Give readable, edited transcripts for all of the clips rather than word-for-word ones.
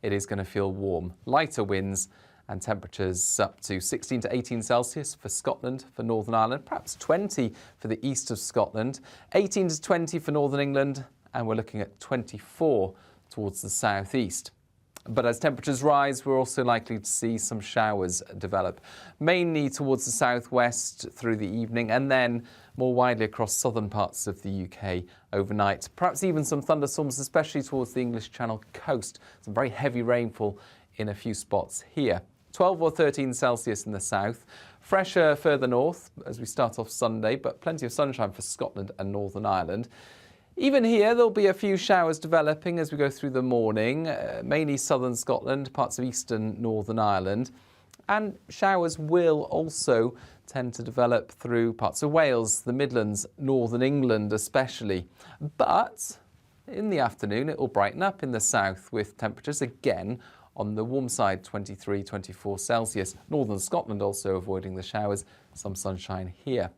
it is going to feel warm. Lighter winds and temperatures up to 16 to 18 Celsius for Scotland, for Northern Ireland, perhaps 20 for the east of Scotland, 18 to 20 for Northern England, and we're looking at 24 towards the southeast. But as temperatures rise, we're also likely to see some showers develop, mainly towards the southwest through the evening and then more widely across southern parts of the UK overnight. Perhaps even some thunderstorms, especially towards the English Channel coast. Some very heavy rainfall in a few spots here. 12 or 13 Celsius in the south. Fresher further north as we start off Sunday, but plenty of sunshine for Scotland and Northern Ireland. Even here, there'll be a few showers developing as we go through the morning, mainly southern Scotland, parts of eastern Northern Ireland. And showers will also tend to develop through parts of Wales, the Midlands, Northern England especially. But in the afternoon, it will brighten up in the south with temperatures again on the warm side, 23, 24 Celsius. Northern Scotland also avoiding the showers, some sunshine here.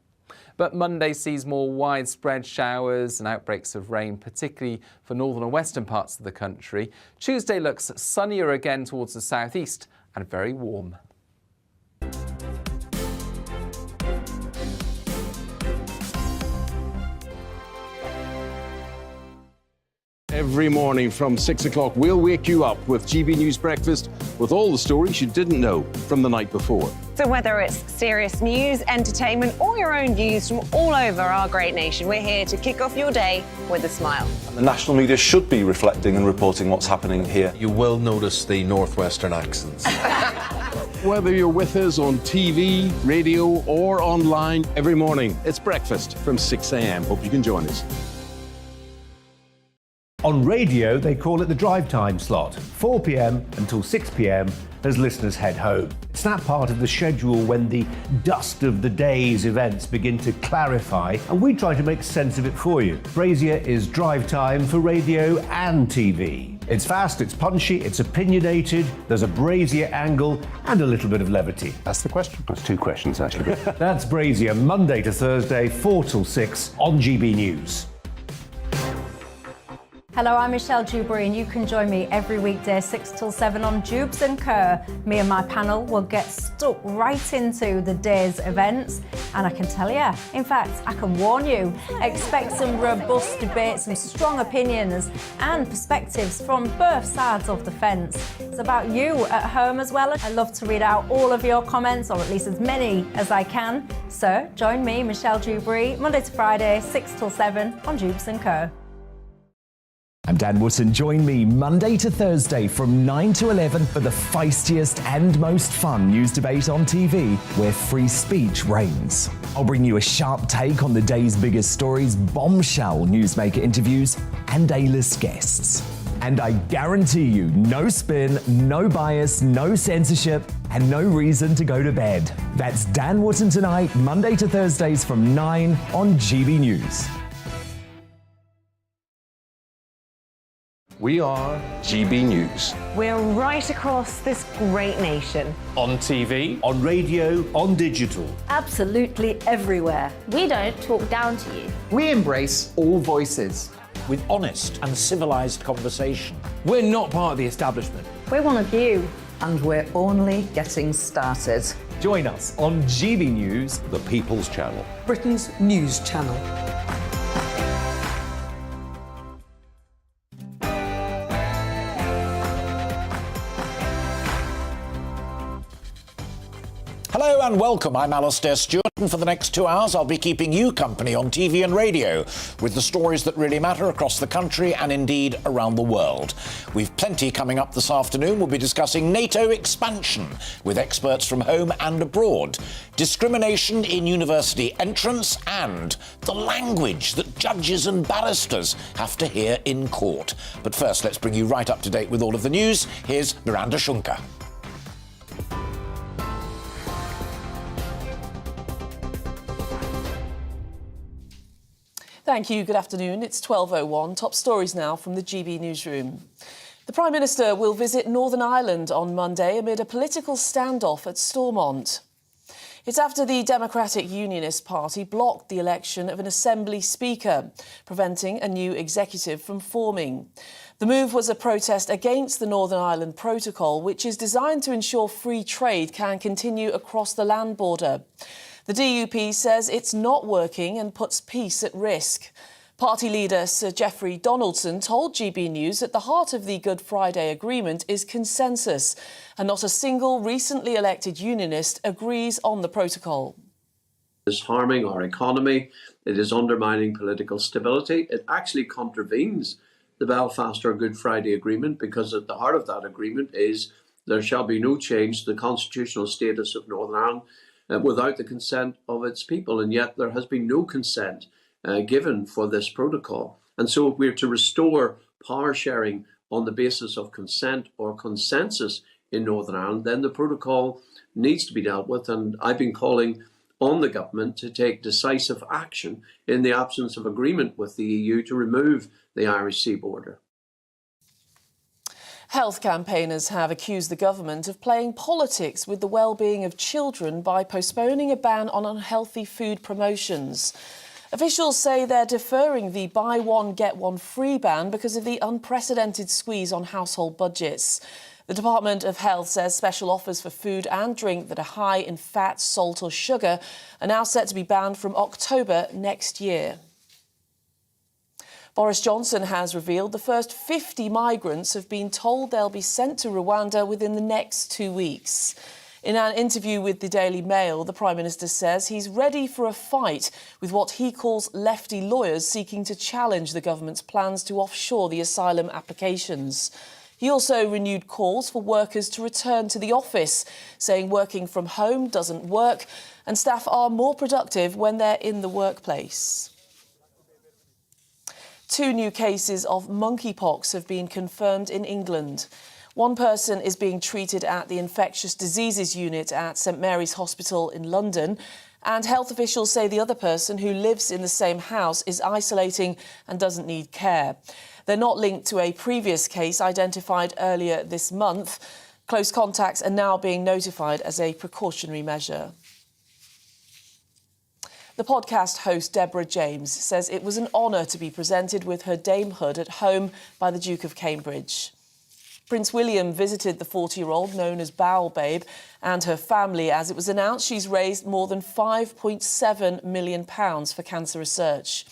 But Monday sees more widespread showers and outbreaks of rain, particularly for northern and western parts of the country. Tuesday looks sunnier again towards the southeast and very warm. Every morning from 6 o'clock, we'll wake you up with GB News Breakfast with all the stories you didn't know from the night before. So whether it's serious news, entertainment, or your own views from all over our great nation, we're here to kick off your day with a smile. And the national media should be reflecting and reporting what's happening here. You will notice the northwestern accents. Whether you're with us on TV, radio, or online, every morning, it's breakfast from 6 a.m. Hope you can join us. On radio, they call it the drive time slot, 4 p.m. until 6 p.m. as listeners head home. It's that part of the schedule when the dust of the day's events begin to clarify, and we try to make sense of it for you. Brazier is drive time for radio and TV. It's fast, it's punchy, it's opinionated, there's a Brazier angle and a little bit of levity. That's the question. That's two questions, actually. That's Brazier, Monday to Thursday, 4 till 6 on GB News. Hello, I'm Michelle Dewberry and you can join me every weekday 6 till 7 on Jubes and Kerr. Me and my panel will get stuck right into the day's events and I can tell you, in fact, I can warn you, expect some robust debates, some strong opinions and perspectives from both sides of the fence. It's about you at home as well. I love to read out all of your comments, or at least as many as I can. So join me, Michelle Dewberry, Monday to Friday, 6 till 7 on Jubes and Kerr. I'm Dan Wootton. Join me Monday to Thursday from 9 to 11 for the feistiest and most fun news debate on TV, where free speech reigns. I'll bring you a sharp take on the day's biggest stories, bombshell newsmaker interviews, and A-list guests. And I guarantee you, no spin, no bias, no censorship, and no reason to go to bed. That's Dan Wootton tonight, Monday to Thursdays from 9 on GB News. We are GB News. We're right across this great nation. On TV, On radio, on digital. Absolutely everywhere. We don't talk down to you. We embrace all voices. With honest and civilised conversation. We're not part of the establishment. We're one of you. And we're only getting started. Join us on GB News, The People's Channel. Britain's news channel. Hello and welcome, I'm Alastair Stewart, and for the next 2 hours I'll be keeping you company on TV and radio with the stories that really matter across the country and indeed around the world. We've plenty coming up this afternoon. We'll be discussing NATO expansion with experts from home and abroad, discrimination in university entrance and the language that judges and barristers have to hear in court. But first, let's bring you right up to date with all of the news. Here's Miranda Shunka. Thank you. Good afternoon. It's 12:01. Top stories now from the GB newsroom. The Prime Minister will visit Northern Ireland on Monday amid a political standoff at Stormont. It's after the Democratic Unionist Party blocked the election of an Assembly Speaker, preventing a new executive from forming. The move was a protest against the Northern Ireland Protocol, which is designed to ensure free trade can continue across the land border. The DUP says it's not working and puts peace at risk. Party leader Sir Geoffrey Donaldson told GBNews that the heart of the Good Friday Agreement is consensus, and not a single recently elected unionist agrees on the protocol. It is harming our economy, it is undermining political stability, it actually contravenes the Belfast or Good Friday Agreement, because at the heart of that agreement is there shall be no change to the constitutional status of Northern Ireland without the consent of its people, and yet there has been no consent given for this protocol. And so if we're to restore power sharing on the basis of consent or consensus in Northern Ireland, then the protocol needs to be dealt with, and I've been calling on the government to take decisive action in the absence of agreement with the EU to remove the Irish Sea border. Health campaigners have accused the government of playing politics with the well-being of children by postponing a ban on unhealthy food promotions. Officials say they're deferring the buy one, get one free ban because of the unprecedented squeeze on household budgets. The Department of Health says special offers for food and drink that are high in fat, salt or sugar are now set to be banned from October next year. Boris Johnson has revealed the first 50 migrants have been told they'll be sent to Rwanda within the next 2 weeks. In an interview with the Daily Mail, the Prime Minister says he's ready for a fight with what he calls lefty lawyers seeking to challenge the government's plans to offshore the asylum applications. He also renewed calls for workers to return to the office, saying working from home doesn't work and staff are more productive when they're in the workplace. 2 new cases of monkeypox have been confirmed in England. One person is being treated at the Infectious Diseases Unit at St Mary's Hospital in London, and health officials say the other person, who lives in the same house, is isolating and doesn't need care. They're not linked to a previous case identified earlier this month. Close contacts are now being notified as a precautionary measure. The podcast host Deborah James says it was an honour to be presented with her damehood at home by the Duke of Cambridge. Prince William visited the 40-year-old known as Bowel Babe and her family as it was announced she's raised more than £5.7 million for cancer research.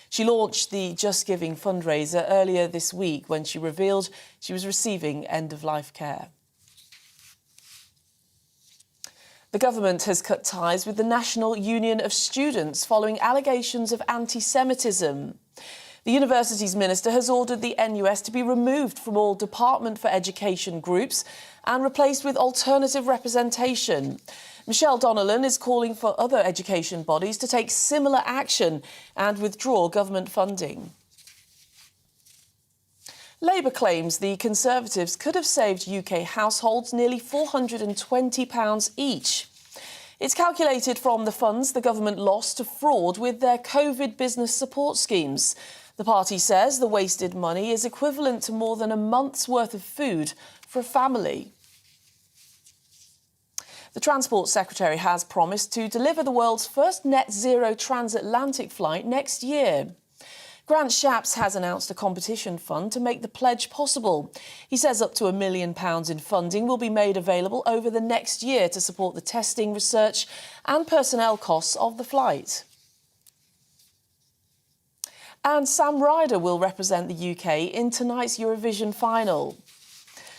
She launched the Just Giving fundraiser earlier this week when she revealed she was receiving end-of-life care. The government has cut ties with the National Union of Students following allegations of anti-Semitism. The university's minister has ordered the NUS to be removed from all Department for Education groups and replaced with alternative representation. Michelle Donnellan is calling for other education bodies to take similar action and withdraw government funding. Labour claims the Conservatives could have saved UK households nearly £420 each. It's calculated from the funds the government lost to fraud with their COVID business support schemes. The party says the wasted money is equivalent to more than a month's worth of food for a family. The Transport Secretary has promised to deliver the world's first net zero transatlantic flight next year. Grant Shapps has announced a competition fund to make the pledge possible. He says up to £1 million in funding will be made available over the next year to support the testing, research and personnel costs of the flight. And Sam Ryder will represent the UK in tonight's Eurovision final.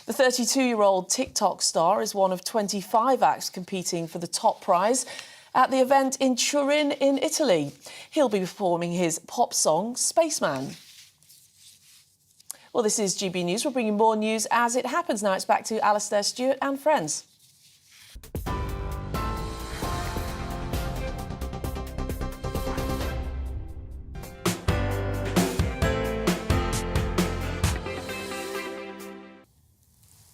The 32-year-old TikTok star is one of 25 acts competing for the top prize at the event in Turin in Italy. He'll be performing his pop song, Spaceman. Well, this is GB News. We're bringing more news as it happens. Now it's back to Alastair Stewart and friends.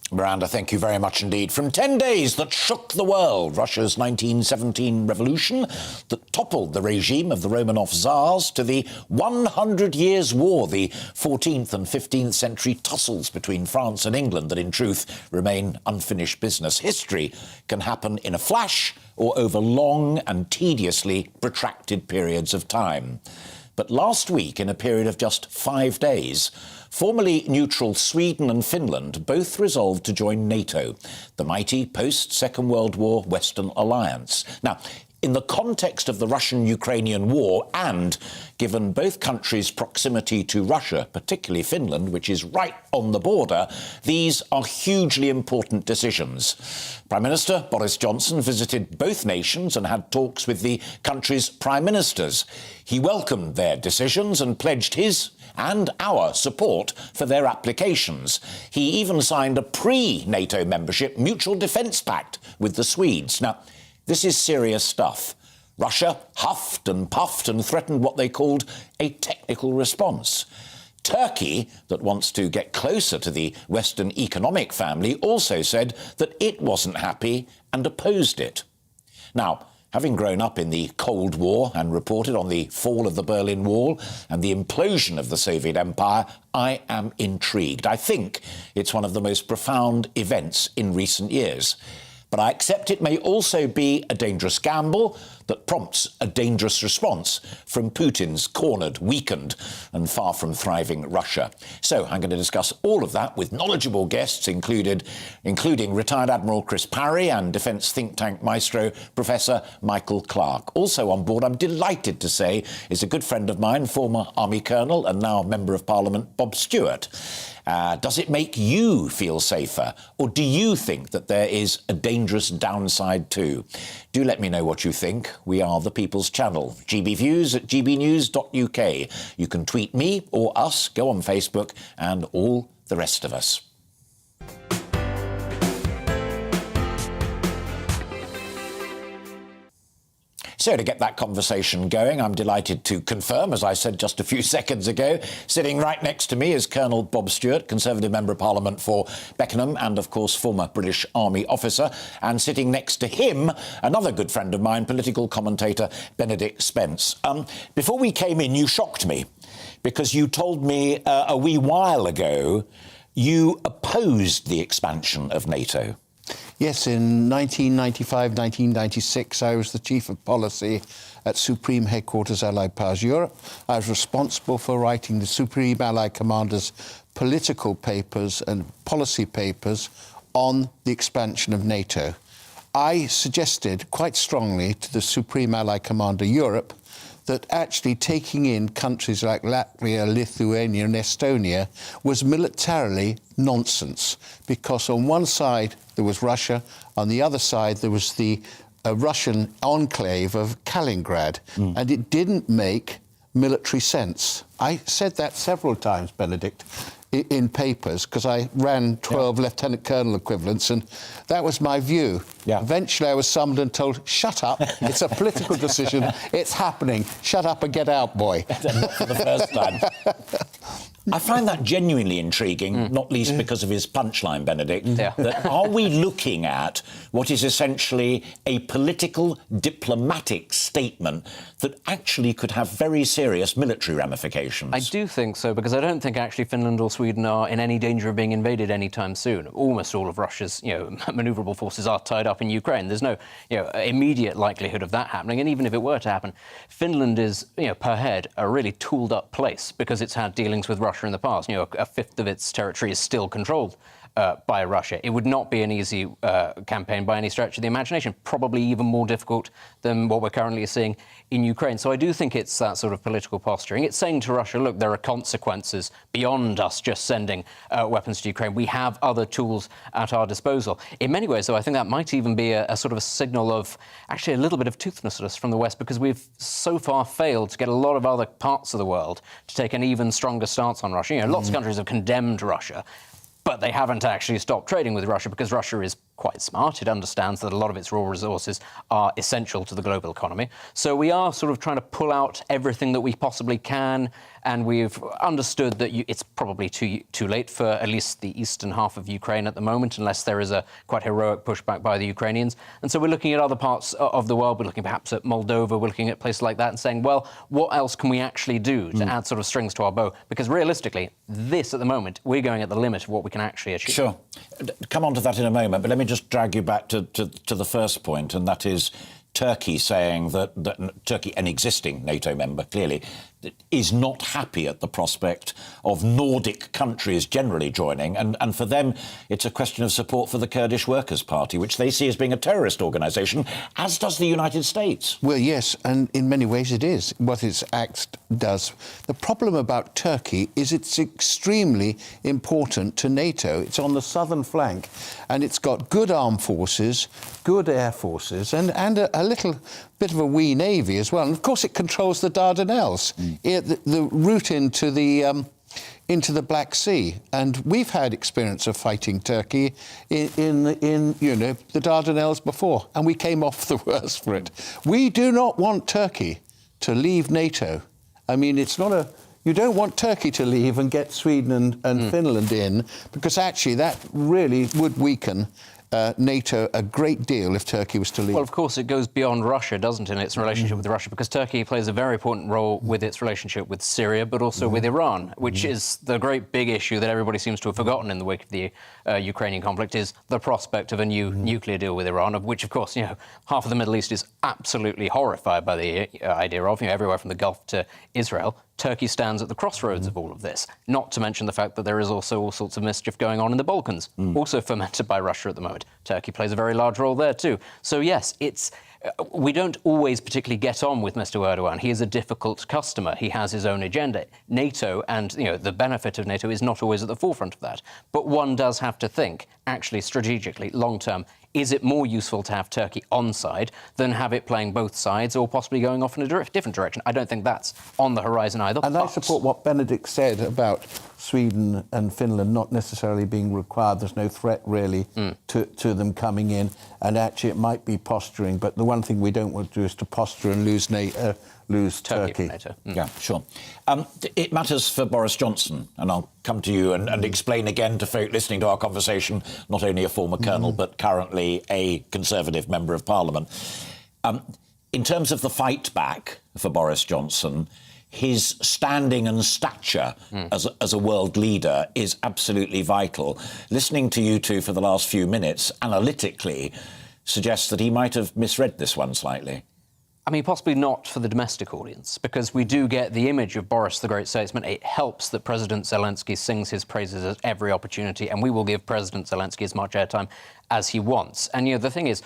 Miranda, thank you very much indeed. From 10 days that shook the world, Russia's 1917 revolution that toppled the regime of the Romanov Tsars, to the 100 Years' War, the 14th and 15th century tussles between France and England that in truth remain unfinished business. History can happen in a flash or over long and tediously protracted periods of time. But last week, in a period of just 5 days, formerly neutral Sweden and Finland both resolved to join NATO, the mighty post-Second World War Western alliance. Now, in the context of the Russian-Ukrainian war, and given both countries' proximity to Russia, particularly Finland, which is right on the border, these are hugely important decisions. Prime Minister Boris Johnson visited both nations and had talks with the countries' prime ministers. He welcomed their decisions and pledged his and our support for their applications. He even signed a pre-NATO membership mutual defence pact with the Swedes. Now, this is serious stuff. Russia huffed and puffed and threatened what they called a technical response. Turkey, that wants to get closer to the Western economic family, also said that it wasn't happy and opposed it. Now, having grown up in the Cold War and reported on the fall of the Berlin Wall and the implosion of the Soviet Empire, I am intrigued. I think it's one of the most profound events in recent years. But I accept it may also be a dangerous gamble that prompts a dangerous response from Putin's cornered, weakened and far from thriving Russia. So I'm going to discuss all of that with knowledgeable guests, including retired Admiral Chris Parry and defence think tank maestro Professor Michael Clarke. Also on board, I'm delighted to say, is a good friend of mine, former Army Colonel and now Member of Parliament, Bob Stewart. Does it make you feel safer, or do you think that there is a dangerous downside too? Do let me know what you think. We are the People's Channel. GBViews at gbnews.uk. You can tweet me or us, go on Facebook, and all the rest of us. So to get that conversation going, I'm delighted to confirm, as I said just a few seconds ago, sitting right next to me is Colonel Bob Stewart, Conservative Member of Parliament for Beckenham and, of course, former British Army officer. And sitting next to him, another good friend of mine, political commentator Benedict Spence. Before we came in, you shocked me because you told me a wee while ago you opposed the expansion of NATO. Yes, in 1995, 1996, I was the Chief of Policy at Supreme Headquarters Allied Powers Europe. I was responsible for writing the Supreme Allied Commander's political papers and policy papers on the expansion of NATO. I suggested quite strongly to the Supreme Allied Commander Europe that actually taking in countries like Latvia, Lithuania and Estonia was militarily nonsense, because on one side there was Russia, on the other side there was the Russian enclave of Kaliningrad, and it didn't make military sense. I said that several times, Benedict, in papers, because I ran 12 lieutenant colonel equivalents, and that was my view. Eventually I was summoned and told, shut up, it's a political decision, it's happening, shut up and get out, boy. Not for the first time. I find that genuinely intriguing, not least because of his punchline, Benedict, that are we looking at what is essentially a political, diplomatic statement that actually could have very serious military ramifications? I do think so, because I don't think actually Finland or Sweden are in any danger of being invaded anytime soon. Almost all of Russia's, manoeuvrable forces are tied up in Ukraine. There's no, immediate likelihood of that happening. And even if it were to happen, Finland is, per head, a really tooled-up place because it's had dealings with Russia in the past. A fifth of its territory is still controlled by Russia. It would not be an easy campaign by any stretch of the imagination, probably even more difficult than what we're currently seeing in Ukraine. So I do think it's that sort of political posturing. It's saying to Russia, look, there are consequences beyond us just sending weapons to Ukraine. We have other tools at our disposal. In many ways, though, I think that might even be a sort of a signal of actually a little bit of toothlessness from the West, because we've so far failed to get a lot of other parts of the world to take an even stronger stance on Russia. Lots of countries have condemned Russia, but they haven't actually stopped trading with Russia because Russia is quite smart. It understands that a lot of its raw resources are essential to the global economy. So we are sort of trying to pull out everything that we possibly can, and we've understood that it's probably too late for at least the eastern half of Ukraine at the moment, unless there is a quite heroic pushback by the Ukrainians. And so we're looking at other parts of the world. We're looking perhaps at Moldova. We're looking at places like that and saying, well, what else can we actually do to add sort of strings to our bow? Because realistically, this at the moment, we're going at the limit of what we can actually achieve. Sure. Come on to that in a moment, but let me just drag you back to the first point, and that is Turkey saying that Turkey, an existing NATO member, clearly, is not happy at the prospect of Nordic countries generally joining. And for them, it's a question of support for the Kurdish Workers' Party, which they see as being a terrorist organisation, as does the United States. Well, yes, and in many ways it is, what its act does. The problem about Turkey is it's extremely important to NATO. It's on the southern flank, and it's got good armed forces, good air forces, and a little bit of a wee navy as well. And of course, it controls the Dardanelles, the route into the Black Sea. And we've had experience of fighting Turkey in the Dardanelles before, and we came off the worst for it. We do not want Turkey to leave NATO. I mean, it's not a... You don't want Turkey to leave and get Sweden and Finland in, because actually that really would weaken NATO a great deal if Turkey was to leave. Well, of course, it goes beyond Russia, doesn't it, in its relationship with Russia, because Turkey plays a very important role with its relationship with Syria, but also with Iran, which is the great big issue that everybody seems to have forgotten in the wake of the Ukrainian conflict, is the prospect of a new nuclear deal with Iran, of which, of course, half of the Middle East is absolutely horrified by the idea of, everywhere from the Gulf to Israel. Turkey stands at the crossroads of all of this, not to mention the fact that there is also all sorts of mischief going on in the Balkans, also fomented by Russia at the moment. Turkey plays a very large role there too. So yes, we don't always particularly get on with Mr. Erdogan. He is a difficult customer. He has his own agenda. NATO and the benefit of NATO is not always at the forefront of that. But one does have to think, actually, strategically, long-term, is it more useful to have Turkey on side than have it playing both sides or possibly going off in a different direction? I don't think that's on the horizon either. And I support what Benedict said about Sweden and Finland not necessarily being required. There's no threat, really, to them coming in. And actually, it might be posturing. But the one thing we don't want to do is to posture and lose Turkey. Yeah, sure. It matters for Boris Johnson, and I'll come to you and explain again to folk listening to our conversation, not only a former colonel, but currently a Conservative Member of Parliament. In terms of the fight back for Boris Johnson, his standing and stature as a world leader is absolutely vital. Listening to you two for the last few minutes, analytically, suggests that he might have misread this one slightly. I mean, possibly not for the domestic audience, because we do get the image of Boris the Great Statesman. It helps that President Zelensky sings his praises at every opportunity, and we will give President Zelensky as much airtime as he wants. And, the thing is,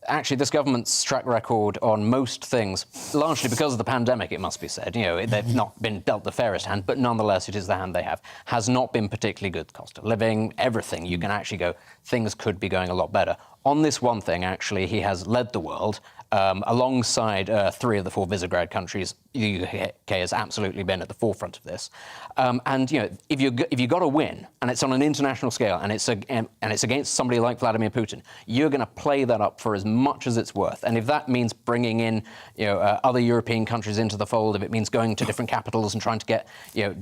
actually, this government's track record on most things, largely because of the pandemic, it must be said, they've not been dealt the fairest hand, but nonetheless, it is the hand they have, has not been particularly good. Cost of living, everything. You can actually go, things could be going a lot better. On this one thing, actually, he has led the world. Alongside 3 of the 4 Visegrad countries, the UK has absolutely been at the forefront of this. If you got to win, and it's on an international scale, and it's against somebody like Vladimir Putin, you're going to play that up for as much as it's worth. And if that means bringing in, other European countries into the fold, if it means going to different capitals and trying to get,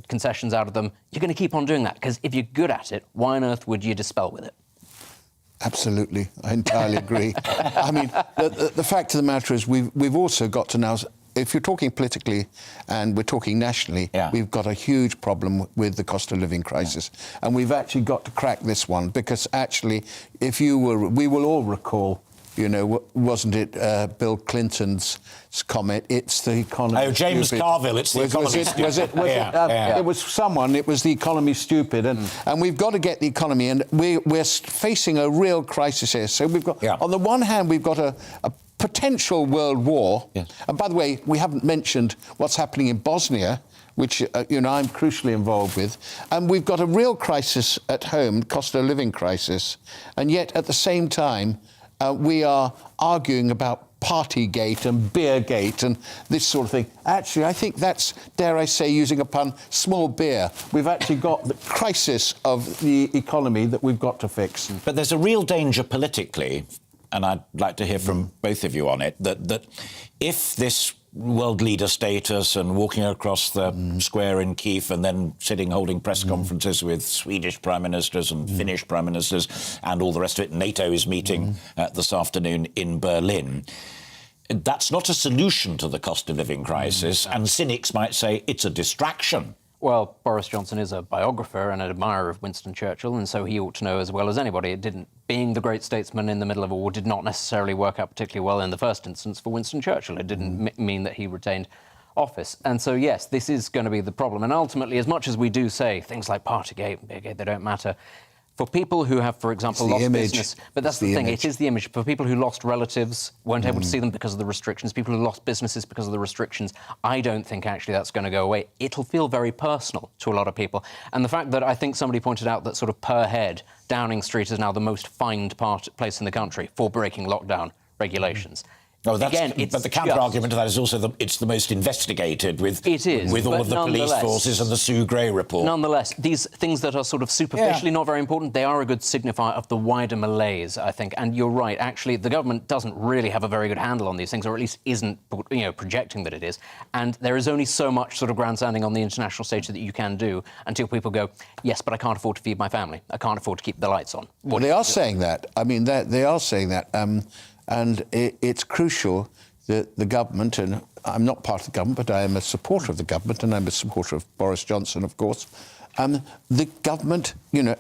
concessions out of them, you're going to keep on doing that. Because if you're good at it, why on earth would you dispel with it? Absolutely, I entirely agree. I mean, the fact of the matter is we've also got to now, if you're talking politically and we're talking nationally, we've got a huge problem with the cost of living crisis. And we've actually got to crack this one, because actually, we will all recall, wasn't it Bill Clinton's comment? It's the economy. Oh, James Carville, it's the economy stupid. It was someone, it was the economy stupid. And we've got to get the economy, and we're facing a real crisis here. So we've got, on the one hand, we've got a potential world war. And by the way, we haven't mentioned what's happening in Bosnia, which, I'm crucially involved with. And we've got a real crisis at home, cost of living crisis. And yet, at the same time, we are arguing about Partygate and Beergate and this sort of thing. Actually, I think that's, dare I say, using a pun, small beer. We've actually got the crisis of the economy that we've got to fix. But there's a real danger politically, and I'd like to hear from both of you on it, that if this world leader status and walking across the square in Kiev and then sitting holding press conferences with Swedish prime ministers and Finnish prime ministers and all the rest of it, NATO is meeting this afternoon in Berlin. That's not a solution to the cost of living crisis, and cynics might say it's a distraction. Well, Boris Johnson is a biographer and an admirer of Winston Churchill, and so he ought to know as well as anybody. Being the great statesman in the middle of a war did not necessarily work out particularly well in the first instance for Winston Churchill. It didn't mean that he retained office. And so, yes, this is going to be the problem. And ultimately, as much as we do say things like Partygate and Beergate, they don't matter, for people who have, for example, lost business... But that's the thing, it is the image. For people who lost relatives, weren't able to see them because of the restrictions, people who lost businesses because of the restrictions, I don't think actually that's going to go away. It'll feel very personal to a lot of people. And the fact that I think somebody pointed out that sort of per head, Downing Street is now the most fined place in the country for breaking lockdown regulations. Oh, but the counter-argument to that is also it's the most investigated with all of the police forces and the Sue Gray report. Nonetheless, these things that are sort of superficially not very important, they are a good signifier of the wider malaise, I think. And you're right, actually, the government doesn't really have a very good handle on these things, or at least isn't, projecting that it is. And there is only so much sort of grandstanding on the international stage that you can do until people go, yes, but I can't afford to feed my family. I can't afford to keep the lights on. Well, they are saying that. I mean, they are saying that. And it's crucial that the government, and I'm not part of the government, but I am a supporter of the government, and I'm a supporter of Boris Johnson, of course. The government,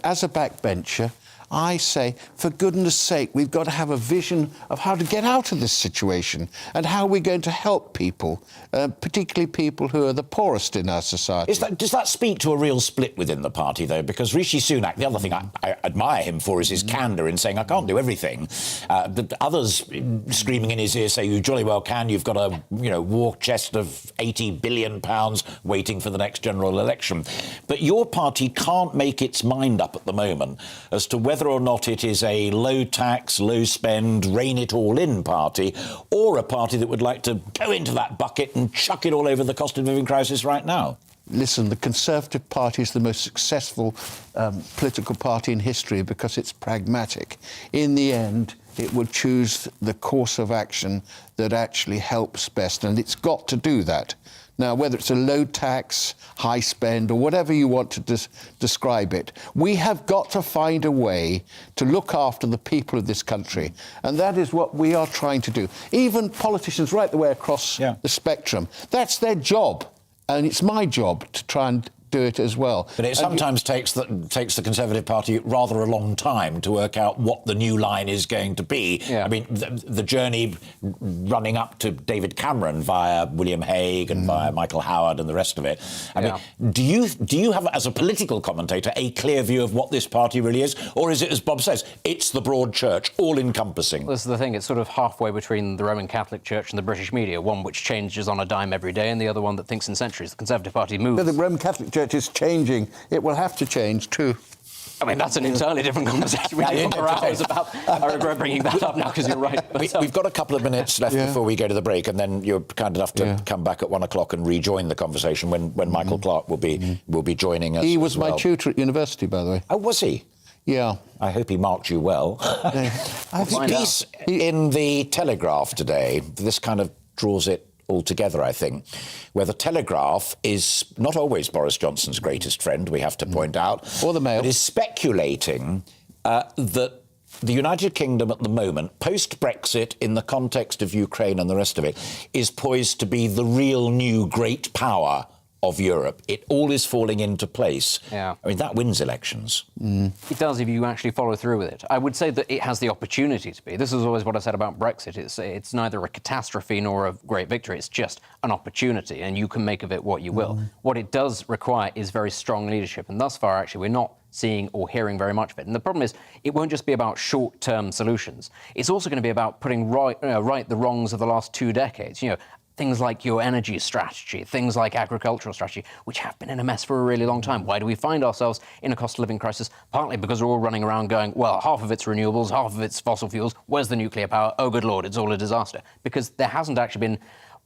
as a backbencher, I say, for goodness sake, we've got to have a vision of how to get out of this situation and how we're going to help people, particularly people who are the poorest in our society. Does that speak to a real split within the party, though? Because Rishi Sunak, the other thing I admire him for is his candour in saying, I can't do everything. But others screaming in his ear say, you jolly well can. You've got a war chest of £80 billion waiting for the next general election. But your party can't make its mind up at the moment as to whether or not it is a low-tax, low-spend, rein-it-all-in party, or a party that would like to go into that bucket and chuck it all over the cost of living crisis right now. Listen, the Conservative Party is the most successful political party in history because it's pragmatic. In the end, it will choose the course of action that actually helps best, and it's got to do that. Now, whether it's a low tax, high spend, or whatever you want to describe it, we have got to find a way to look after the people of this country. And that is what we are trying to do. Even politicians right the way across the spectrum, that's their job. And it's my job to try and do it as well. But it sometimes takes the Conservative Party rather a long time to work out what the new line is going to be. Yeah. I mean, the journey running up to David Cameron via William Hague and via Michael Howard and the rest of it. I mean, do you have, as a political commentator, a clear view of what this party really is? Or is it, as Bob says, it's the broad church, all-encompassing? This is the thing, it's sort of halfway between the Roman Catholic Church and the British media, one which changes on a dime every day and the other one that thinks in centuries. The Conservative Party moves. But the Roman Catholic Church is changing. It will have to change too. I mean, that's an entirely different conversation. We could talk for hours about. I regret bringing that up now because you're right. We've got a couple of minutes left before we go to the break, and then you're kind enough to come back at 1 o'clock and rejoin the conversation when Michael Clark will be joining us. He was my tutor at university, by the way. Oh, was he? Yeah. I hope he marked you well. The piece in the Telegraph today, this kind of draws it all together, I think, where the Telegraph is not always Boris Johnson's greatest friend, we have to point out, or the Mail, but is speculating that the United Kingdom at the moment, post-Brexit, in the context of Ukraine and the rest of it, is poised to be the real new great power of Europe. It all is falling into place. Yeah. I mean, that wins elections. It does if you actually follow through with it. I would say that it has the opportunity to be. This is always what I said about Brexit. It's neither a catastrophe nor a great victory. It's just an opportunity, and you can make of it what you will. What it does require is very strong leadership, and thus far, actually, we're not seeing or hearing very much of it. And the problem is, it won't just be about short-term solutions. It's also going to be about putting right the wrongs of the last 2 decades. things like your energy strategy, things like agricultural strategy, which have been in a mess for a really long time. Why do we find ourselves in a cost of living crisis? Partly because we're all running around going, well, half of it's renewables, half of it's fossil fuels. Where's the nuclear power? Oh, good Lord, it's all a disaster. Because there hasn't actually been,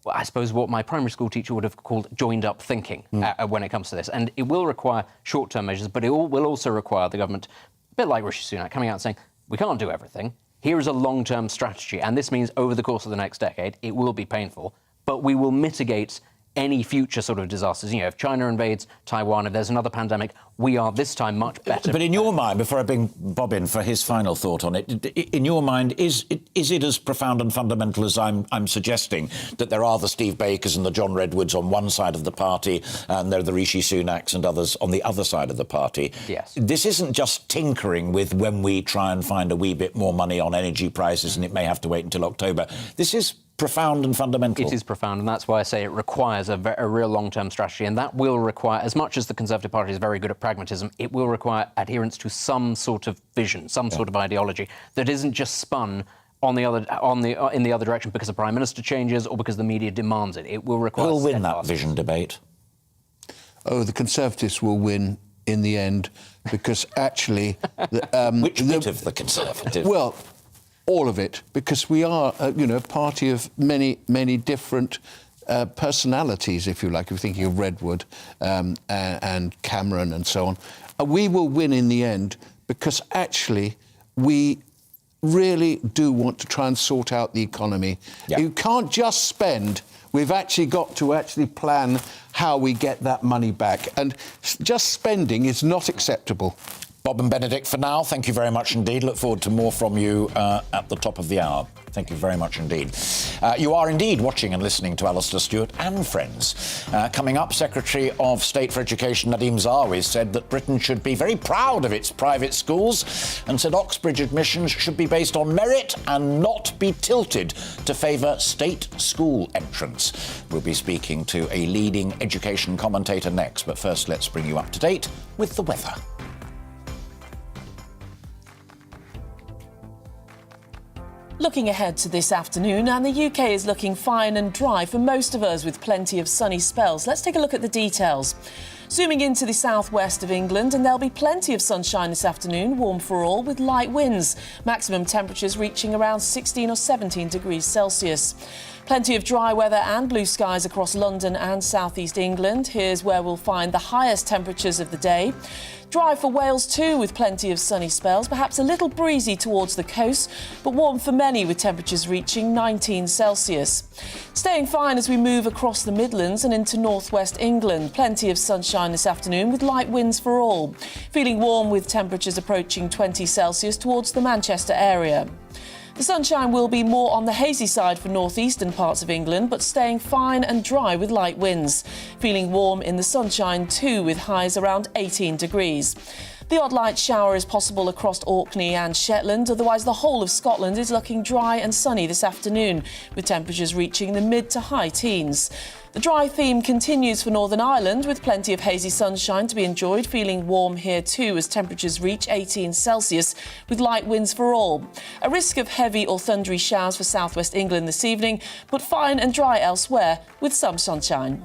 well, I suppose, what my primary school teacher would have called joined-up thinking when it comes to this. And it will require short-term measures, but it will also require the government, a bit like Rishi Sunak, coming out and saying, we can't do everything. Here is a long-term strategy, and this means over the course of the next decade, it will be painful, but we will mitigate any future sort of disasters. You know, if China invades Taiwan, if there's another pandemic, we are this time much better. But in your mind, before I bring Bob in for his final thought on it, in your mind, is it as profound and fundamental as I'm suggesting, that there are the Steve Bakers and the John Redwoods on one side of the party, and there are the Rishi Sunaks and others on the other side of the party? Yes. This isn't just tinkering with when we try and find a wee bit more money on energy prices, and it may have to wait until October. This is profound and fundamental. It is profound, and that's why I say it requires a real long-term strategy, and that will require, as much as the Conservative Party is very good at pragmatism, it will require adherence to some sort of vision, some sort of ideology that isn't just spun in the other direction because the Prime Minister changes or because the media demands it. It will require. Who'll win that vision debate? Oh, the Conservatives will win in the end, because actually... Which bit of the Conservatives? Well, all of it, because we are, a party of many, many different personalities, if you like. If you're thinking of Redwood and Cameron and so on. We will win in the end because actually we really do want to try and sort out the economy. Yeah. You can't just spend. We've actually got to plan how we get that money back. And just spending is not acceptable. Bob and Benedict, for now, thank you very much indeed. Look forward to more from you at the top of the hour. Thank you very much indeed. You are indeed watching and listening to Alastair Stewart and Friends. Coming up, Secretary of State for Education Nadhim Zahawi said that Britain should be very proud of its private schools and said Oxbridge admissions should be based on merit and not be tilted to favour state school entrance. We'll be speaking to a leading education commentator next, but first let's bring you up to date with the weather. Looking ahead to this afternoon, and the UK is looking fine and dry for most of us with plenty of sunny spells. Let's take a look at the details. Zooming into the southwest of England, and there'll be plenty of sunshine this afternoon, warm for all with light winds. Maximum temperatures reaching around 16 or 17 degrees Celsius. Plenty of dry weather and blue skies across London and southeast England. Here's where we'll find the highest temperatures of the day. Dry for Wales too, with plenty of sunny spells, perhaps a little breezy towards the coast, but warm for many with temperatures reaching 19 Celsius. Staying fine as we move across the Midlands and into northwest England. Plenty of sunshine this afternoon with light winds for all. Feeling warm with temperatures approaching 20 Celsius towards the Manchester area. The sunshine will be more on the hazy side for northeastern parts of England, but staying fine and dry with light winds. Feeling warm in the sunshine too, with highs around 18 degrees. The odd light shower is possible across Orkney and Shetland, otherwise the whole of Scotland is looking dry and sunny this afternoon, with temperatures reaching the mid to high teens. The dry theme continues for Northern Ireland, with plenty of hazy sunshine to be enjoyed, feeling warm here too as temperatures reach 18 Celsius, with light winds for all. A risk of heavy or thundery showers for southwest England this evening, but fine and dry elsewhere, with some sunshine.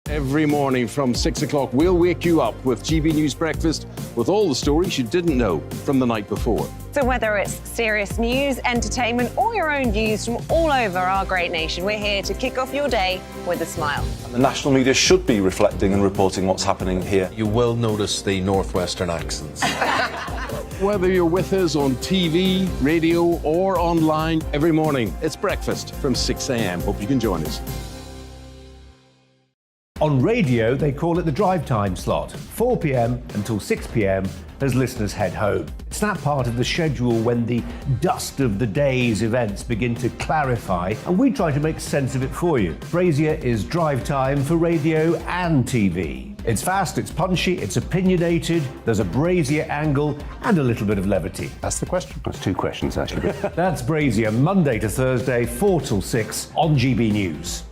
Every morning from 6 o'clock, we'll wake you up with GB News Breakfast with all the stories you didn't know from the night before. So whether it's serious news, entertainment, or your own views from all over our great nation, we're here to kick off your day with a smile. And the national media should be reflecting and reporting what's happening here. You will notice the northwestern accents. Whether you're with us on TV, radio, or online, every morning, it's breakfast from 6 a.m. Hope you can join us. On radio, they call it the drive time slot, 4 p.m. until 6 p.m. as listeners head home. It's that part of the schedule when the dust of the day's events begin to clarify, and we try to make sense of it for you. Brazier is drive time for radio and TV. It's fast, it's punchy, it's opinionated, there's a Brazier angle and a little bit of levity. That's the question. That's two questions, actually. That's Brazier, Monday to Thursday, 4 till 6 on GB News.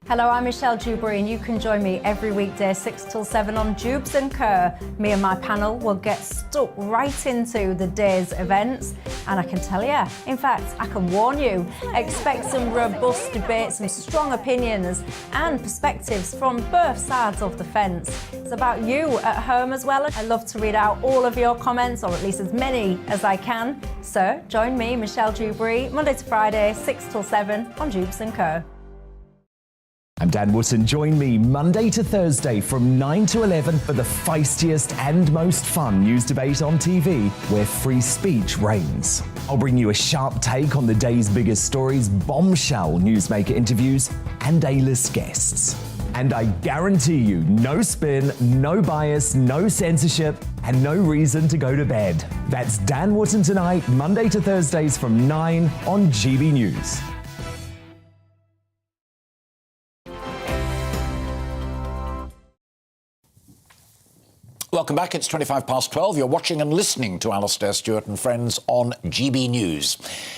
Hello, I'm Michelle Dewberry, and you can join me every weekday 6 till 7 on Jubes and Kerr. Me and my panel will get stuck right into the day's events, and I can tell you, in fact, I can warn you, expect some robust debates, some strong opinions and perspectives from both sides of the fence. It's about you at home as well. I love to read out all of your comments, or at least as many as I can. So join me, Michelle Dewberry, Monday to Friday, 6 till 7 on Jubes and Kerr. I'm Dan Wootton. Join me Monday to Thursday from 9 to 11 for the feistiest and most fun news debate on TV, where free speech reigns. I'll bring you a sharp take on the day's biggest stories, bombshell newsmaker interviews, and A-list guests. And I guarantee you, no spin, no bias, no censorship, and no reason to go to bed. That's Dan Wootton tonight, Monday to Thursdays from 9 on GB News. Welcome back. It's 12 past. You're watching and listening to Alastair Stewart and Friends on GB News.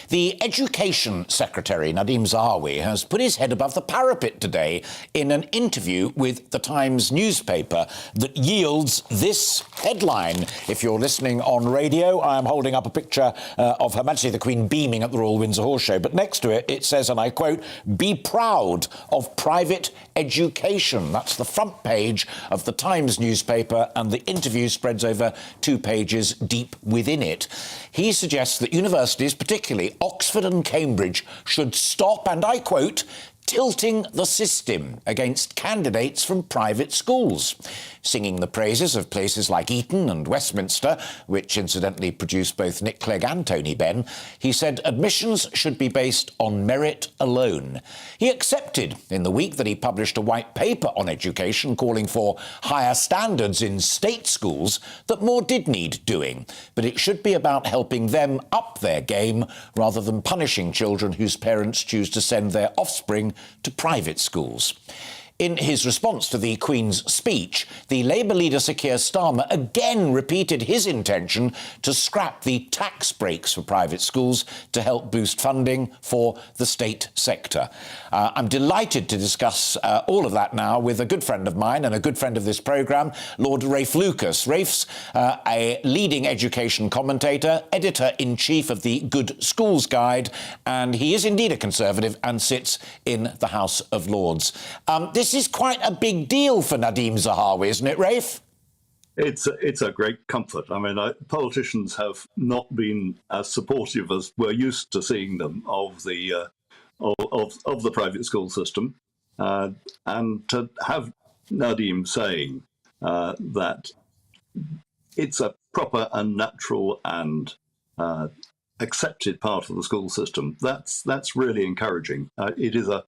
The Education Secretary, Nadeem Zahawi, has put his head above the parapet today in an interview with the Times newspaper that yields this headline. If you're listening on radio, I am holding up a picture of Her Majesty the Queen beaming at the Royal Windsor Horse Show. But next to it, it says, and I quote, "Be proud of private education." That's the front page of the Times newspaper, and the interview spreads over 2 pages deep within it. He suggests that universities, particularly Oxford and Cambridge, should stop, and I quote, tilting the system against candidates from private schools, singing the praises of places like Eton and Westminster, which incidentally produced both Nick Clegg and Tony Benn. He said admissions should be based on merit alone. He accepted in the week that he published a white paper on education calling for higher standards in state schools, that more did need doing, but it should be about helping them up their game rather than punishing children whose parents choose to send their offspring to private schools. In his response to the Queen's speech, the Labour leader Sir Keir Starmer again repeated his intention to scrap the tax breaks for private schools to help boost funding for the state sector. I'm delighted to discuss all of that now with a good friend of mine and a good friend of this programme, Lord Rafe Lucas. Rafe's a leading education commentator, editor-in-chief of the Good Schools Guide, and he is indeed a Conservative and sits in the House of Lords. This is quite a big deal for Nadeem Zahawi, isn't it, Rafe? It's a great comfort. I mean, politicians have not been as supportive as we're used to seeing them of the private school system, and to have Nadeem saying that it's a proper and natural and accepted part of the school system. That's really encouraging. It is a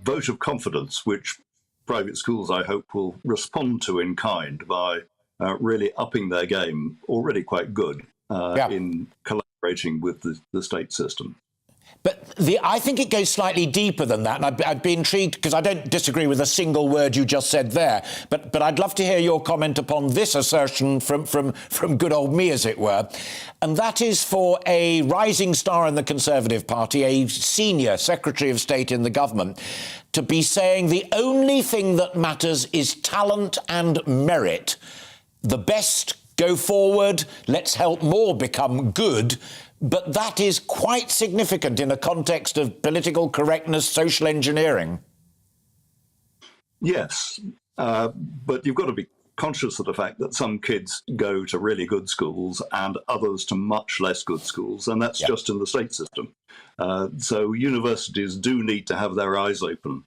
vote of confidence which private schools, I hope, will respond to in kind by really upping their game, already quite good, in collaborating with the state system. But I think it goes slightly deeper than that, and I'd be intrigued, because I don't disagree with a single word you just said there, but I'd love to hear your comment upon this assertion from good old me, as it were, and that is for a rising star in the Conservative Party, a senior Secretary of State in the government, to be saying the only thing that matters is talent and merit. The best go forward, let's help more become good. But that is quite significant in a context of political correctness, social engineering. Yes, but you've got to be conscious of the fact that some kids go to really good schools and others to much less good schools, and that's just in the state system. So universities do need to have their eyes open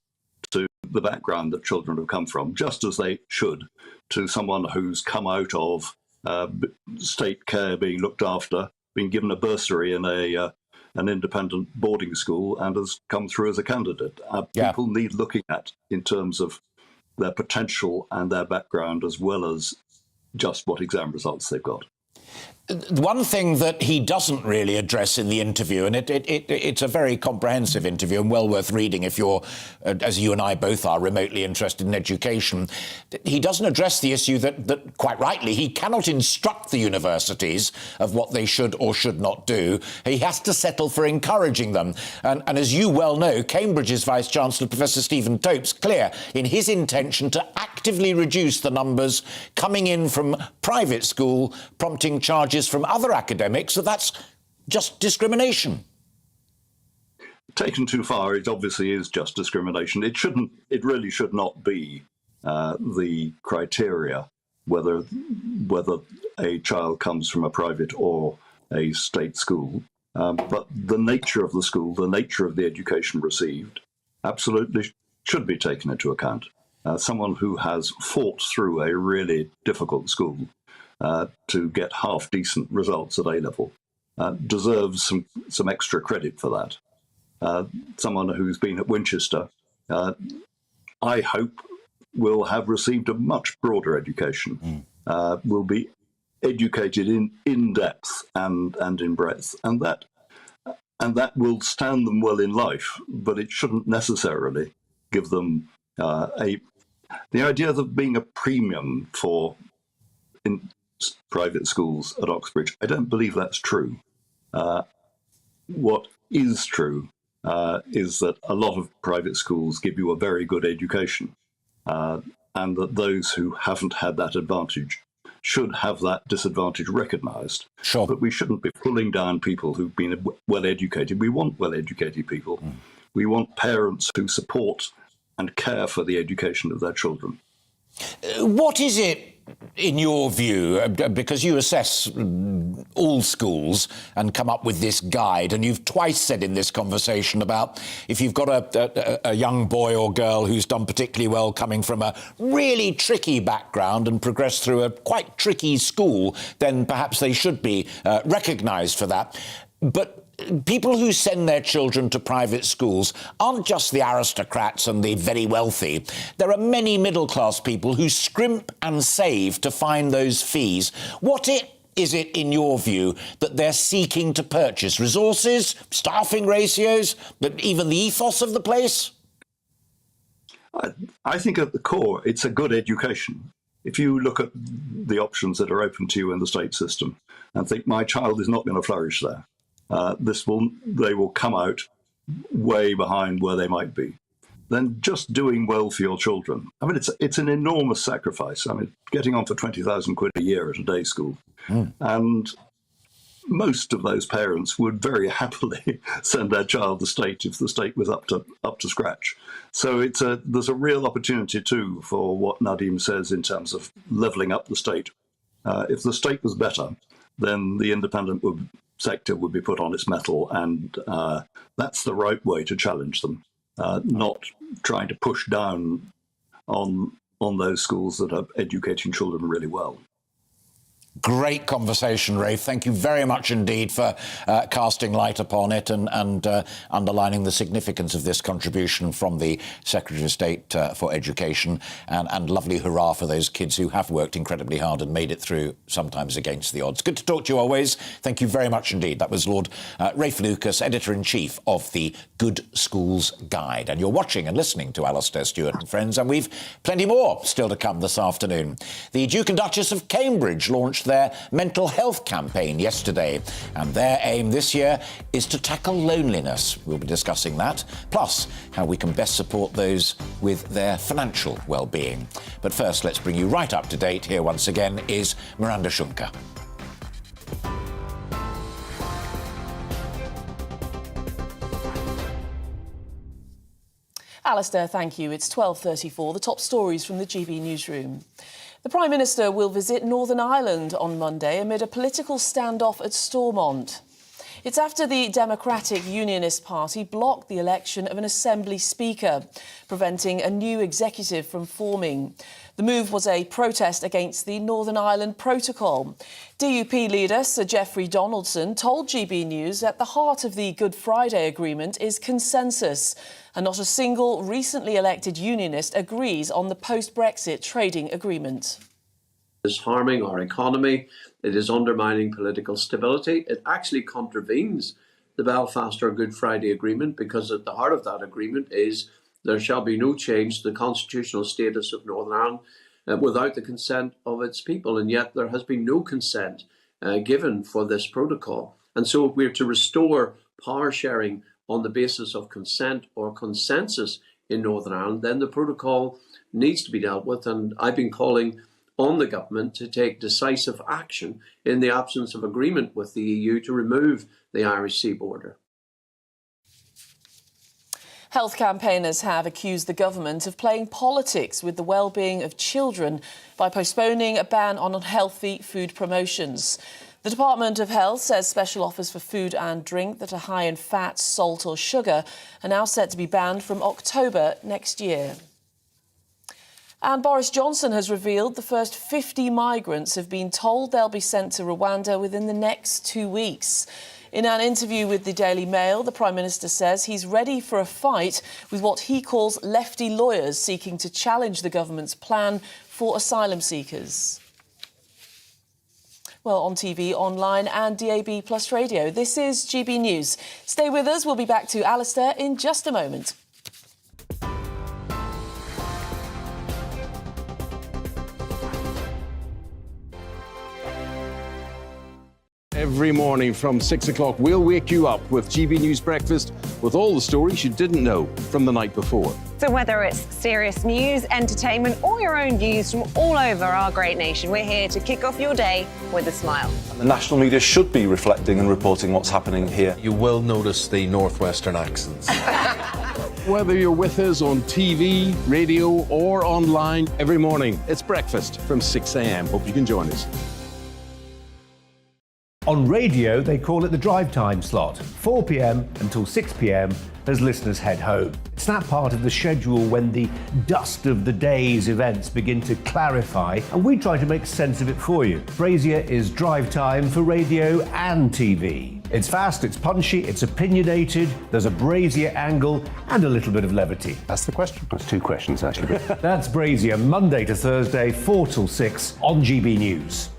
to the background that children have come from, just as they should to someone who's come out of state care, being looked after, been given a bursary in an independent boarding school and has come through as a candidate. People need looking at in terms of their potential and their background, as well as just what exam results they've got. One thing that he doesn't really address in the interview, and it's a very comprehensive interview and well worth reading if you're, as you and I both are, remotely interested in education, he doesn't address the issue that quite rightly, he cannot instruct the universities of what they should or should not do. He has to settle for encouraging them. And as you well know, Cambridge's Vice-Chancellor, Professor Stephen Tope's clear in his intention to actively reduce the numbers coming in from private school, prompting charges from other academics that's just discrimination. Taken too far, it obviously is just discrimination. It really should not be the criteria whether a child comes from a private or a state school. But the nature of the school, the nature of the education received, absolutely should be taken into account. Someone who has fought through a really difficult school to get half-decent results at A-level deserves some extra credit for that. Someone who's been at Winchester, I hope, will have received a much broader education, will be educated in depth and in breadth, and that will stand them well in life, but it shouldn't necessarily give them the idea of being a premium in private schools at Oxbridge. I don't believe that's true. What is true is that a lot of private schools give you a very good education, and that those who haven't had that advantage should have that disadvantage recognised. Sure. But we shouldn't be pulling down people who've been well-educated. We want well-educated people. We want parents who support and care for the education of their children. What is it, in your view, because you assess all schools and come up with this guide, and you've twice said in this conversation about if you've got a young boy or girl who's done particularly well coming from a really tricky background and progressed through a quite tricky school, then perhaps they should be recognised for that. But people who send their children to private schools aren't just the aristocrats and the very wealthy. There are many middle-class people who scrimp and save to find those fees. What is it, in your view, that they're seeking to purchase? Resources, staffing ratios, but even the ethos of the place? I think at the core, it's a good education. If you look at the options that are open to you in the state system and think, my child is not going to flourish there, they will come out way behind where they might be. Then just doing well for your children. I mean, it's an enormous sacrifice. I mean, getting on for 20,000 quid a year at a day school. And most of those parents would very happily send their child to state if the state was up to scratch. So there's a real opportunity too for what Nadeem says in terms of levelling up the state. If the state was better, then the independent sector would be put on its mettle, and that's the right way to challenge them, not trying to push down on those schools that are educating children really well. Great conversation, Rafe. Thank you very much indeed for casting light upon it and underlining the significance of this contribution from the Secretary of State for Education, and lovely hurrah for those kids who have worked incredibly hard and made it through, sometimes against the odds. Good to talk to you always. Thank you very much indeed. That was Lord Rafe Lucas, Editor-in-Chief of the Good Schools Guide. And you're watching and listening to Alastair Stewart and Friends, and we've plenty more still to come this afternoon. The Duke and Duchess of Cambridge launched their mental health campaign yesterday, and their aim this year is to tackle loneliness. We'll be discussing that, plus how we can best support those with their financial well-being. But first, let's bring you right up to date. Here once again is Miranda Shunka. Alistair, thank you. It's 12:34. The top stories from the GB newsroom. The Prime Minister will visit Northern Ireland on Monday amid a political standoff at Stormont. It's after the Democratic Unionist Party blocked the election of an Assembly Speaker, preventing a new executive from forming. The move was a protest against the Northern Ireland Protocol. DUP leader Sir Geoffrey Donaldson told GB News at the heart of the Good Friday Agreement is consensus, and not a single recently elected unionist agrees on the post-Brexit trading agreement. is harming our economy. It is undermining political stability. It actually contravenes the Belfast or Good Friday Agreement, because at the heart of that agreement is there shall be no change to the constitutional status of Northern Ireland without the consent of its people. And yet there has been no consent given for this protocol. And so if we're to restore power sharing on the basis of consent or consensus in Northern Ireland, then the protocol needs to be dealt with. And I've been calling on the government to take decisive action in the absence of agreement with the EU to remove the Irish Sea border. Health campaigners have accused the government of playing politics with the well-being of children by postponing a ban on unhealthy food promotions. The Department of Health says special offers for food and drink that are high in fat, salt or sugar are now set to be banned from October next year. And Boris Johnson has revealed the first 50 migrants have been told they'll be sent to Rwanda within the next 2 weeks. In an interview with the Daily Mail, the Prime Minister says he's ready for a fight with what he calls lefty lawyers seeking to challenge the government's plan for asylum seekers. Well, on TV, online and DAB Plus radio, this is GB News. Stay with us. We'll be back to Alistair in just a moment. Every morning from 6 o'clock, we'll wake you up with GB News Breakfast with all the stories you didn't know from the night before. So whether it's serious news, entertainment or your own views from all over our great nation, we're here to kick off your day with a smile. The national media should be reflecting and reporting what's happening here. You will notice the northwestern accents. Whether you're with us on TV, radio or online, every morning, it's breakfast from 6 a.m. Hope you can join us. On radio, they call it the drive time slot, 4 p.m. until 6 p.m. as listeners head home. It's that part of the schedule when the dust of the day's events begin to clarify, and we try to make sense of it for you. Brazier is drive time for radio and TV. It's fast, it's punchy, it's opinionated, there's a Brazier angle and a little bit of levity. That's the question. That's two questions, actually. That's Brazier, Monday to Thursday, 4 till 6 on GB News.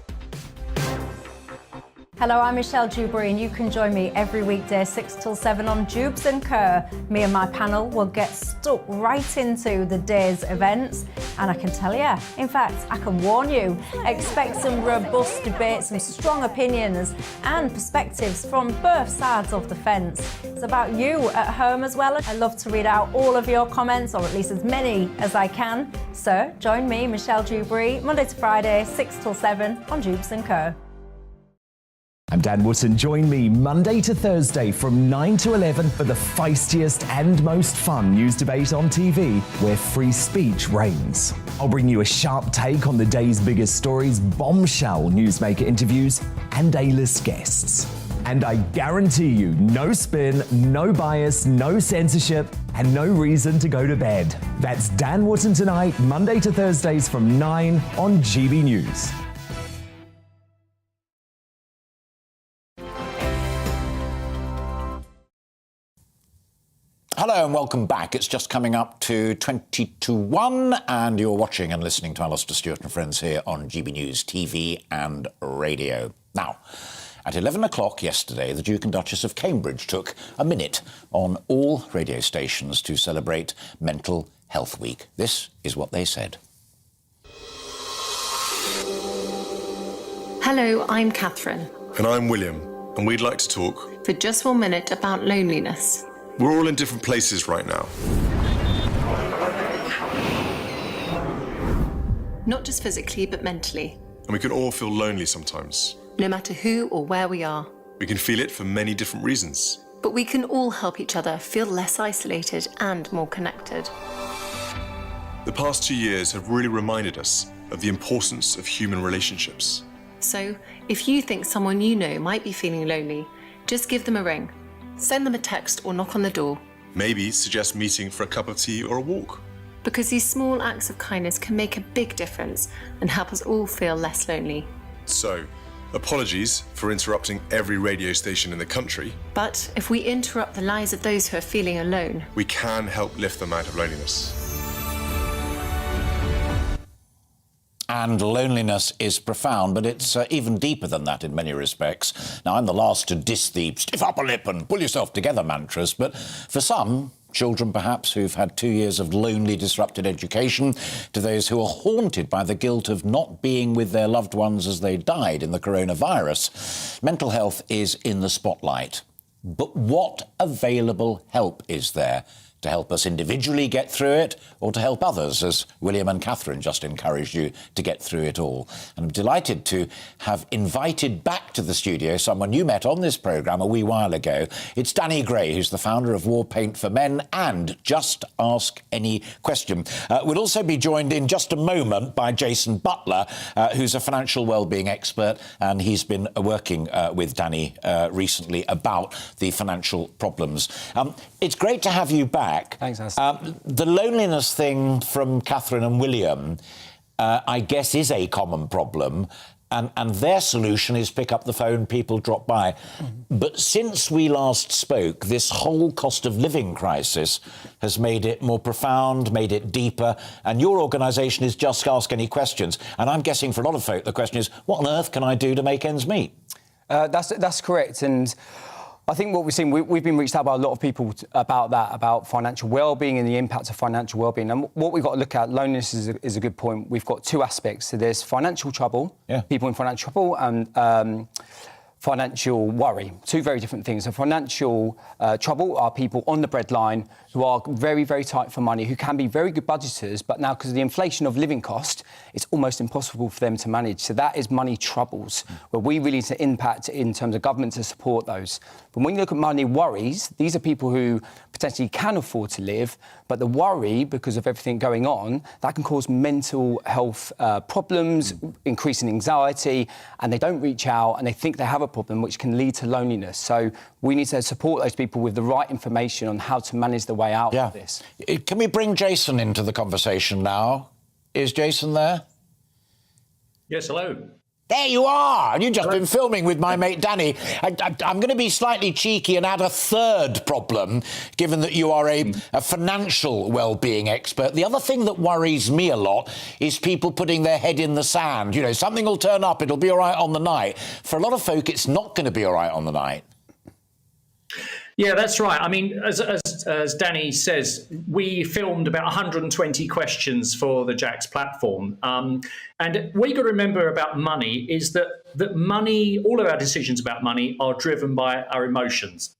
Hello, I'm Michelle Dewberry and you can join me every weekday 6 till 7 on Jubes and Kerr. Me and my panel will get stuck right into the day's events, and I can tell you, in fact, I can warn you, expect some robust debates, some strong opinions and perspectives from both sides of the fence. It's about you at home as well. I love to read out all of your comments, or at least as many as I can. So join me, Michelle Dewberry, Monday to Friday, 6 till 7 on Jubes and Kerr. I'm Dan Wootton. Join me Monday to Thursday from 9 to 11 for the feistiest and most fun news debate on TV, where free speech reigns. I'll bring you a sharp take on the day's biggest stories, bombshell newsmaker interviews, and A-list guests. And I guarantee you, no spin, no bias, no censorship, and no reason to go to bed. That's Dan Wootton tonight, Monday to Thursdays from 9 on GB News. Hello and welcome back. It's just coming up to 20 to 1 and you're watching and listening to Alastair Stewart and friends here on GB News TV and radio. Now, at 11 o'clock yesterday, the Duke and Duchess of Cambridge took a minute on all radio stations to celebrate Mental Health Week. This is what they said. Hello, I'm Catherine. And I'm William, and we'd like to talk For just 1 minute about loneliness. We're all in different places right now. Not just physically, but mentally. And we can all feel lonely sometimes. No matter who or where we are. We can feel it for many different reasons. But we can all help each other feel less isolated and more connected. The past 2 years have really reminded us of the importance of human relationships. So, if you think someone you know might be feeling lonely, just give them a ring. Send them a text or knock on the door. Maybe suggest meeting for a cup of tea or a walk. Because these small acts of kindness can make a big difference and help us all feel less lonely. So, apologies for interrupting every radio station in the country. But if we interrupt the lives of those who are feeling alone, we can help lift them out of loneliness. and loneliness is profound, but it's even deeper than that in many respects. Now, I'm the last to diss the stiff upper lip and pull yourself together mantras, but for some, children perhaps who've had 2 years of lonely, disrupted education, to those who are haunted by the guilt of not being with their loved ones as they died in the coronavirus, mental health is in the spotlight. But what available help is there to help us individually get through it, or to help others, as William and Catherine just encouraged you to get through it all? And I'm delighted to have invited back to the studio someone you met on this programme a wee while ago. It's Danny Gray, who's the founder of War Paint for Men and Just Ask Any Question. We'll also be joined in just a moment by Jason Butler, who's a financial wellbeing expert, and he's been working with Danny recently about the financial problems. It's great to have you back. Thanks, Alistair. The loneliness thing from Catherine and William, I guess, is a common problem, and their solution is pick up the phone, people drop by. But since we last spoke, this whole cost of living crisis has made it more profound, made it deeper, and your organisation is Just Ask Any Questions. And I'm guessing for a lot of folk, the question is, what on earth can I do to make ends meet? That's correct, and I think what we've seen, we've been reached out by a lot of people about that, about financial well-being and the impact of financial well-being. And what we've got to look at, loneliness is a good point. We've got two aspects. So there's financial trouble, people in financial trouble, and financial worry. Two very different things. So financial trouble are people on the breadline who are very, very tight for money, who can be very good budgeters, but now because of the inflation of living cost, it's almost impossible for them to manage. So that is money troubles, where we really need to impact in terms of government to support those. But when you look at money worries, these are people who potentially can afford to live, but the worry, because of everything going on, that can cause mental health problems, increasing anxiety, and they don't reach out and they think they have a problem, which can lead to loneliness. So we need to support those people with the right information on how to manage the way out of this. Can we bring Jason into the conversation now? Is Jason there? Yes, hello. There you are! And you've just been filming with my mate Danny. I'm going to be slightly cheeky and add a third problem, given that you are a financial well-being expert. The other thing that worries me a lot is people putting their head in the sand. You know, something will turn up, it'll be all right on the night. For a lot of folk, it's not going to be all right on the night. Yeah, that's right. I mean, as Danny says, we filmed about 120 questions for the JAX platform. And what you've got to remember about money is that money, all of our decisions about money are driven by our emotions.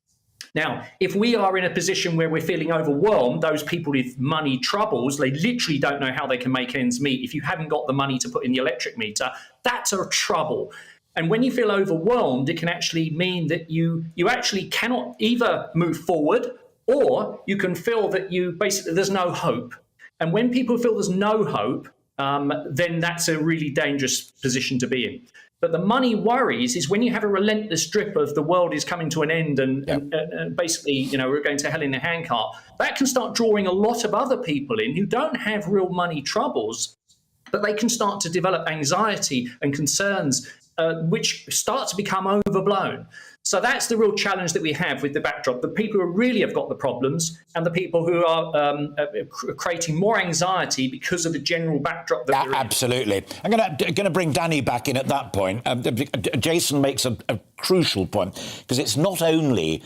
Now, if we are in a position where we're feeling overwhelmed, those people with money troubles, they literally don't know how they can make ends meet. If you haven't got the money to put in the electric meter, that's a trouble. And when you feel overwhelmed, it can actually mean that you actually cannot either move forward, or you can feel that there's no hope. And when people feel there's no hope, then that's a really dangerous position to be in. But the money worries is when you have a relentless drip of the world is coming to an end and basically, you know, we're going to hell in a handcart. That can start drawing a lot of other people in who don't have real money troubles, but they can start to develop anxiety and concerns which start to become overblown. So that's the real challenge that we have with the backdrop. The people who really have got the problems and the people who are creating more anxiety because of the general backdrop that we're in. Absolutely. I'm going to bring Danny back in at that point. Jason makes a crucial point, because it's not only,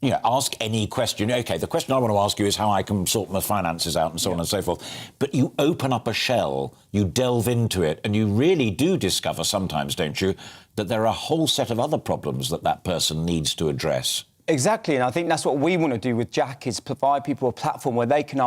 you know, ask any question. OK, the question I want to ask you is how I can sort my finances out and so on and so forth. But you open up a shell, you delve into it, and you really do discover sometimes, don't you, that there are a whole set of other problems that person needs to address. Exactly, and I think that's what we want to do with Jack, is provide people a platform where they can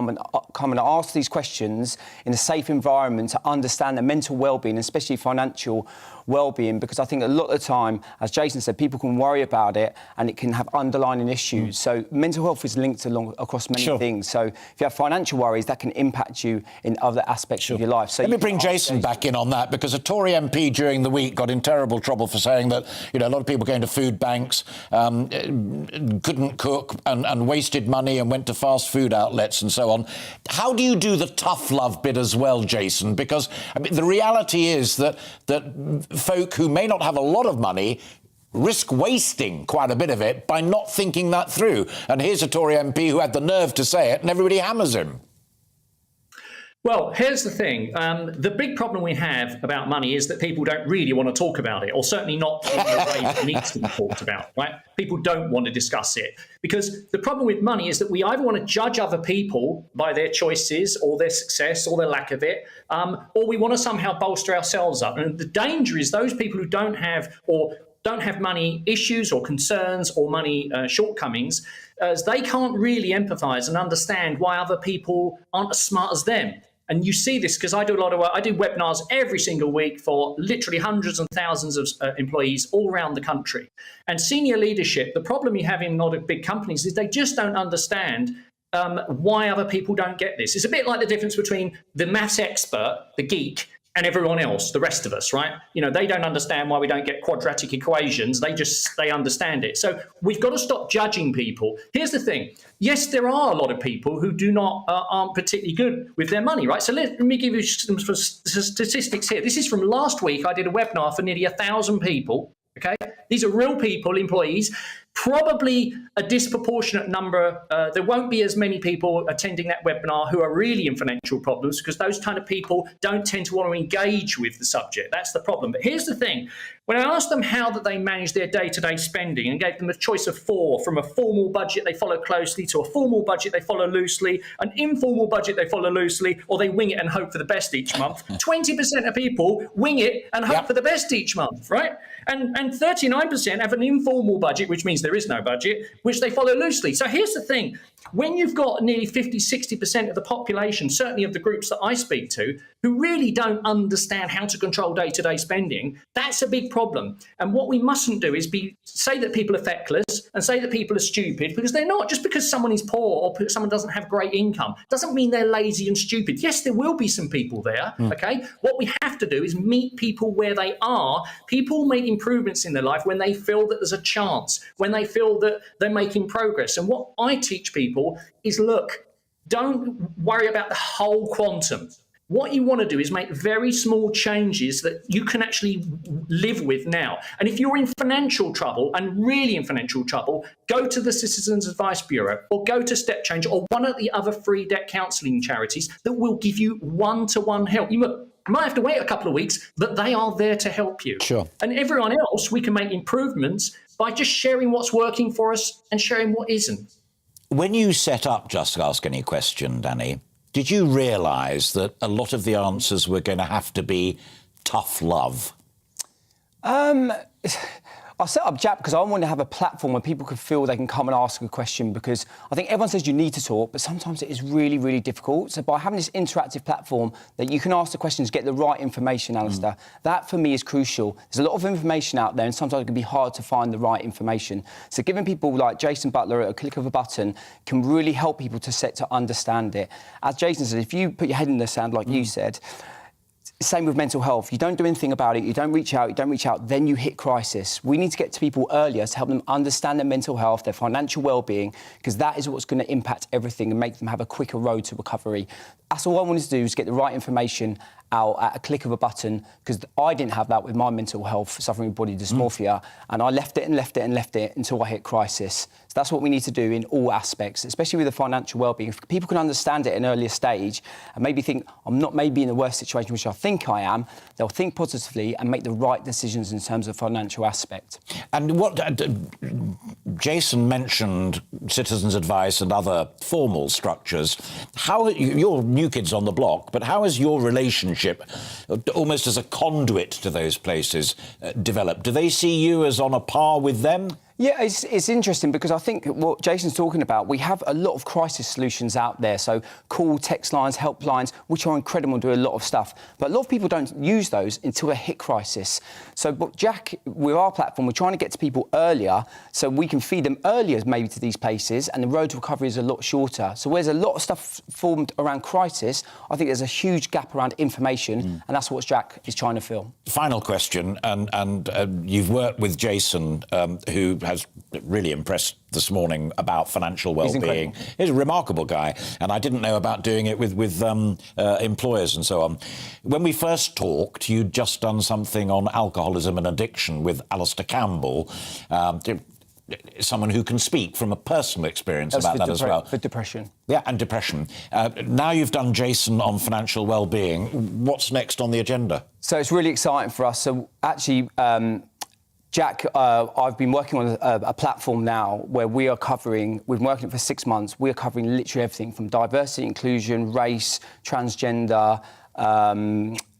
come and ask these questions in a safe environment to understand their mental well-being, especially financial well-being, because I think a lot of the time, as Jason said, people can worry about it and it can have underlying issues. So mental health is linked across many things. So if you have financial worries, that can impact you in other aspects of your life. So let me bring Jason back in on that, because a Tory MP during the week got in terrible trouble for saying that, you know, a lot of people going to food banks couldn't cook and wasted money and went to fast food outlets and so on. How do you do the tough love bit as well, Jason? Because I mean, the reality is that folk who may not have a lot of money risk wasting quite a bit of it by not thinking that through. And here's a Tory MP who had the nerve to say it, and everybody hammers him. Well, here's the thing. The big problem we have about money is that people don't really want to talk about it, or certainly not in the way it needs to be talked about, right? People don't want to discuss it. Because the problem with money is that we either want to judge other people by their choices or their success or their lack of it, or we want to somehow bolster ourselves up. And the danger is those people who don't have money issues or concerns or money shortcomings, as they can't really empathise and understand why other people aren't as smart as them. And you see this because I do a lot of work. I do webinars every single week for literally hundreds and thousands of employees all around the country. And senior leadership, the problem you have in a lot of big companies is they just don't understand why other people don't get this. It's a bit like the difference between the maths expert, the geek, and everyone else, the rest of us, right? You know, they don't understand why we don't get quadratic equations. They understand it. So we've got to stop judging people. Here's the thing. Yes, there are a lot of people who aren't particularly good with their money, right? So let me give you some statistics here. This is from last week. I did a webinar for nearly 1,000 people. Okay, these are real people, employees. Probably a disproportionate number. There won't be as many people attending that webinar who are really in financial problems, because those kind of people don't tend to want to engage with the subject. That's the problem. But here's the thing. When I asked them how that they manage their day-to-day spending and gave them a choice of 4, from a formal budget they follow closely to a formal budget they follow loosely, an informal budget they follow loosely, or they wing it and hope for the best each month, 20% of people wing it and hope for the best each month, right? And 39% have an informal budget, which means there is no budget, which they follow loosely. So here's the thing. When you've got nearly 50-60% of the population, certainly of the groups that I speak to, who really don't understand how to control day-to-day spending, that's a big problem. And what we mustn't do is say that people are feckless and say that people are stupid, because they're not. Just because someone is poor or someone doesn't have great income doesn't mean they're lazy and stupid. Yes, there will be some people there, okay? What we have to do is meet people where they are. People make improvements in their life when they feel that there's a chance, when they feel that they're making progress. And what I teach people is, look, don't worry about the whole quantum. What you want to do is make very small changes that you can actually live with now. And if you're in financial trouble, and really in financial trouble, go to the Citizens Advice Bureau or go to Step Change or one of the other free debt counselling charities that will give you one-to-one help. You might have to wait a couple of weeks, but they are there to help you. Sure. And everyone else, we can make improvements by just sharing what's working for us and sharing what isn't. When you set up Just Ask Any Question, Danny, did you realise that a lot of the answers were going to have to be tough love? I set up JAP because I wanted to have a platform where people could feel they can come and ask a question, because I think everyone says you need to talk, but sometimes it is really, really difficult. So by having this interactive platform that you can ask the questions, get the right information, Alistair, that for me is crucial. There's a lot of information out there and sometimes it can be hard to find the right information. So giving people like Jason Butler at a click of a button can really help people to understand it. As Jason said, if you put your head in the sand, like you said, same with mental health. You don't do anything about it, you don't reach out, then you hit crisis. We need to get to people earlier to help them understand their mental health, their financial well-being, because that is what's going to impact everything and make them have a quicker road to recovery. That's all I wanted to do, is get the right information out at a click of a button, because I didn't have that with my mental health, suffering with body dysmorphia, and I left it until I hit crisis. So that's what we need to do in all aspects, especially with the financial well-being. If people can understand it at an earlier stage and maybe think, I'm not maybe in the worst situation which I think I am, they'll think positively and make the right decisions in terms of financial aspect. And what Jason mentioned, Citizens Advice and other formal structures. How, you're new kids on the block, but how has your relationship, almost as a conduit to those places, developed? Do they see you as on a par with them? Yeah, it's interesting, because I think what Jason's talking about, we have a lot of crisis solutions out there. So call, text lines, helplines, which are incredible and do a lot of stuff. But a lot of people don't use those until they hit crisis. So but Jack, with our platform, we're trying to get to people earlier so we can feed them earlier maybe to these places, and the road to recovery is a lot shorter. So whereas a lot of stuff formed around crisis, I think there's a huge gap around information, and that's what Jack is trying to fill. Final question, and you've worked with Jason, who has really impressed this morning about financial well-being. He's a remarkable guy, and I didn't know about doing it with employers and so on. When we first talked, you'd just done something on alcoholism and addiction with Alastair Campbell. someone who can speak from a personal experience about that as well. For depression. Yeah, and depression. Now you've done Jason on financial well-being. What's next on the agenda? So it's really exciting for us. So actually, Jack, I've been working on a platform now where we've been working for 6 months, we are covering literally everything from diversity, inclusion, race, transgender,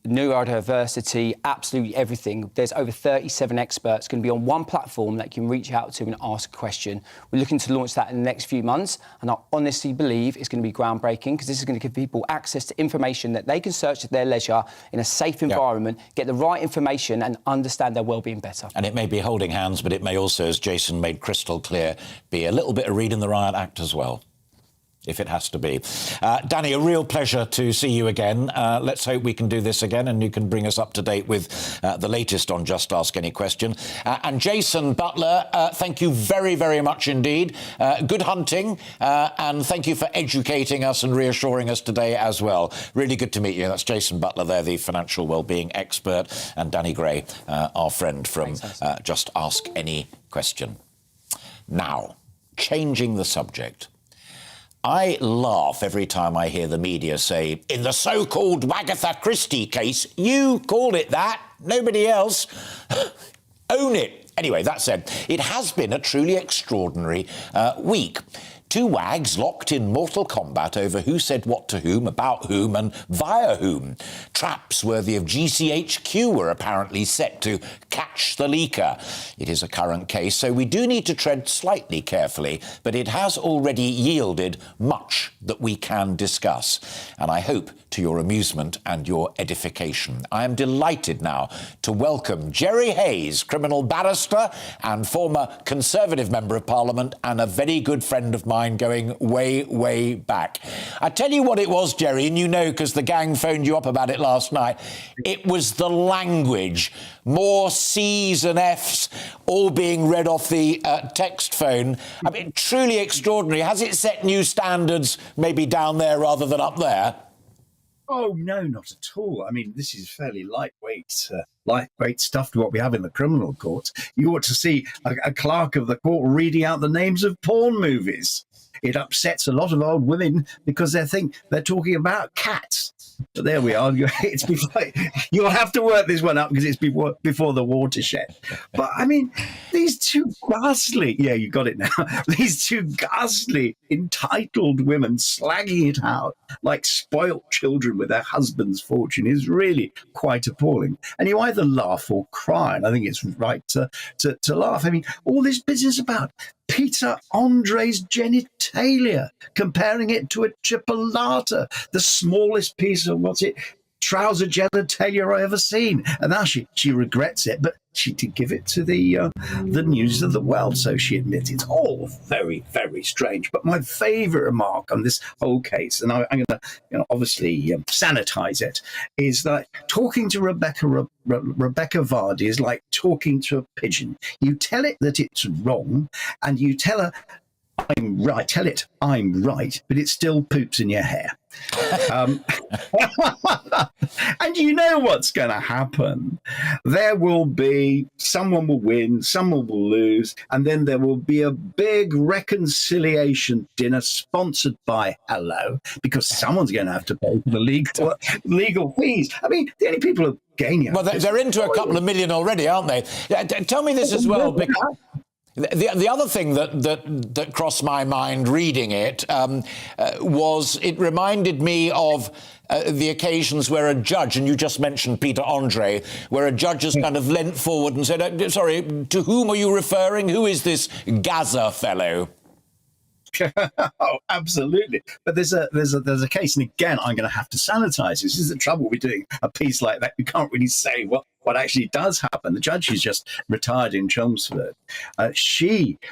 neurodiversity, absolutely everything. There's over 37 experts going to be on one platform that you can reach out to and ask a question. We're looking to launch that in the next few months, and I honestly believe it's going to be groundbreaking because this is going to give people access to information that they can search at their leisure in a safe environment, get the right information and understand their well-being better. And it may be holding hands, but it may also, as Jason made crystal clear, be a little bit of reading the Riot Act as well, if it has to be. Danny, a real pleasure to see you again. Let's hope we can do this again and you can bring us up to date with the latest on Just Ask Any Question. And Jason Butler, thank you very, very much indeed. Good hunting, and thank you for educating us and reassuring us today as well. Really good to meet you. That's Jason Butler there, the financial wellbeing expert, and Danny Gray, our friend from Just Ask Any Question. Now, changing the subject. I laugh every time I hear the media say, in the so-called Wagatha Christie case, you called it that, nobody else. Own it. Anyway, that said, it has been a truly extraordinary week. Two wags locked in mortal combat over who said what to whom, about whom and via whom. Traps worthy of GCHQ were apparently set to catch the leaker. It is a current case, so we do need to tread slightly carefully, but it has already yielded much that we can discuss. And I hope to your amusement and your edification. I am delighted now to welcome Jerry Hayes, criminal barrister and former Conservative Member of Parliament and a very good friend of mine going way, way back. I tell you what it was, Jerry, and you know because the gang phoned you up about it last night. It was the language. More C's and F's all being read off the text phone. I mean, truly extraordinary. Has it set new standards maybe down there rather than up there? Oh, no, not at all. I mean, this is fairly lightweight stuff to what we have in the criminal courts. You ought to see a clerk of the court reading out the names of porn movies. It upsets a lot of old women because they think they're talking about cats. But there we are. It's before, you'll have to work this one up because it's before the watershed. But, I mean, these two ghastly, yeah, you got it now, these two ghastly, entitled women slagging it out like spoilt children with their husband's fortune is really quite appalling. And you either laugh or cry, and I think it's right to laugh. I mean, all this business about Peter Andre's genitalia, comparing it to a chipolata, the smallest piece of trouser genitalia I ever seen. And now she regrets it, but she did give it to the News of the World, so she admits it's all very, very strange. But my favourite remark on this whole case, and I'm going to obviously sanitize it, is that talking to Rebecca Vardy is like talking to a pigeon. You tell it that it's wrong, and you tell her, I'm right. Tell it I'm right, but it still poops in your hair. And you know what's going to happen. There will be someone will win, someone will lose, and then there will be a big reconciliation dinner sponsored by Hello, because someone's going to have to pay for the legal fees. I mean, the only people who are gaining. Well, they're into a couple of million already, aren't they? Tell me this as well. Because the other thing that crossed my mind reading it was it reminded me of the occasions where a judge, and you just mentioned Peter Andre, where a judge has kind of leant forward and said, sorry, to whom are you referring? Who is this Gaza fellow? Oh, absolutely. But there's a case, and again, I'm going to have to sanitize this. This is the trouble with doing a piece like that. You can't really say what actually does happen. The judge who's just retired in Chelmsford,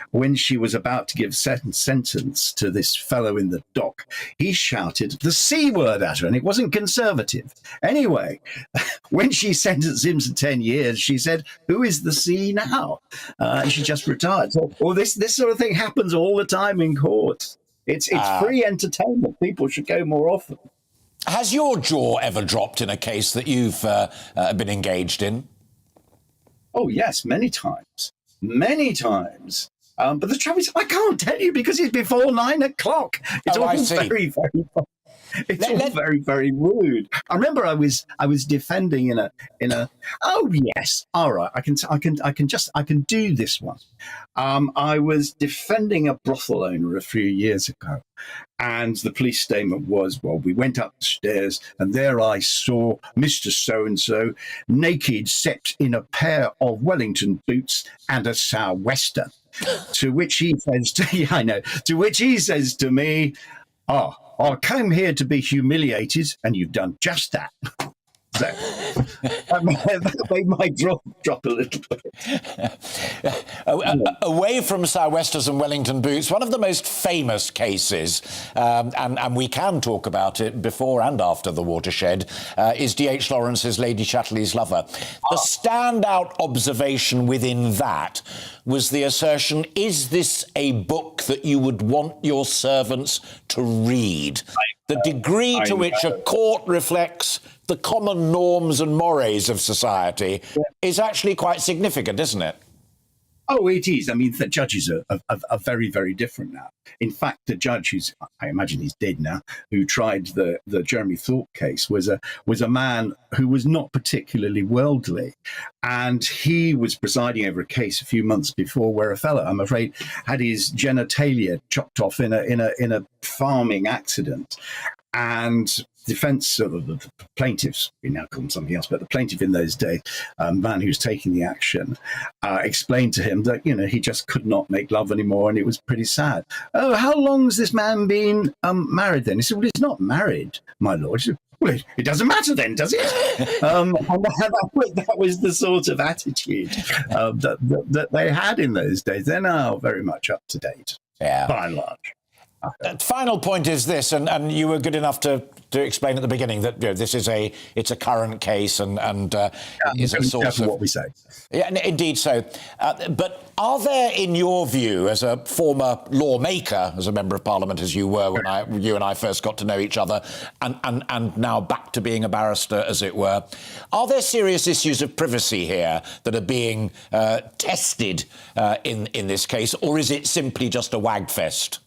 when she was about to give sentence to this fellow in the dock, he shouted the C word at her, and it wasn't conservative. Anyway, when she sentenced him to 10 years, she said, who is the C now? And she just retired. So, this sort of thing happens all the time in courts. It's free entertainment. People should go more often. Has your jaw ever dropped in a case that you've been engaged in? Oh, yes, many times. Many times. But the trouble is, I can't tell you because it's before 9 o'clock. It's all very, very. It's all very, very rude. I remember I was defending in a. Oh yes, all right. I can do this one. I was defending a brothel owner a few years ago, and the police statement was, well, we went up the stairs and there I saw Mr. So-and-so naked, set in a pair of Wellington boots and a sou'wester. To which he says, to which he says to me, I came here to be humiliated, and you've done just that. So they might drop a little bit. Away from sou'westers and Wellington boots, one of the most famous cases, and we can talk about it before and after the watershed, is D.H. Lawrence's Lady Chatterley's Lover. The standout observation within that was the assertion, is this a book that you would want your servants to read? The degree to which a court reflects the common norms and mores of society is actually quite significant, isn't it? Oh, it is. I mean, the judges are very, very different now. In fact, the judge, who's, I imagine he's dead now, who tried the Jeremy Thorpe case was a man who was not particularly worldly, and he was presiding over a case a few months before where a fellow, I'm afraid, had his genitalia chopped off in a farming accident, and defense of the plaintiffs, we now call them something else, but the plaintiff in those days, man who's taking the action, explained to him that, he just could not make love anymore, and it was pretty sad. Oh, how long's this man been married then? He said, well, he's not married, my lord. He said, well, it doesn't matter then, does it? And that was the sort of attitude that they had in those days. They're now very much up to date, by and large. Final point is this, and you were good enough to explain at the beginning that this is it's a current case and is a source of what we say. Yeah, indeed so. But are there, in your view, as a former lawmaker, as a member of Parliament as you were when you and I first got to know each other, and now back to being a barrister, as it were, are there serious issues of privacy here that are being tested in this case, or is it simply just a wagfest?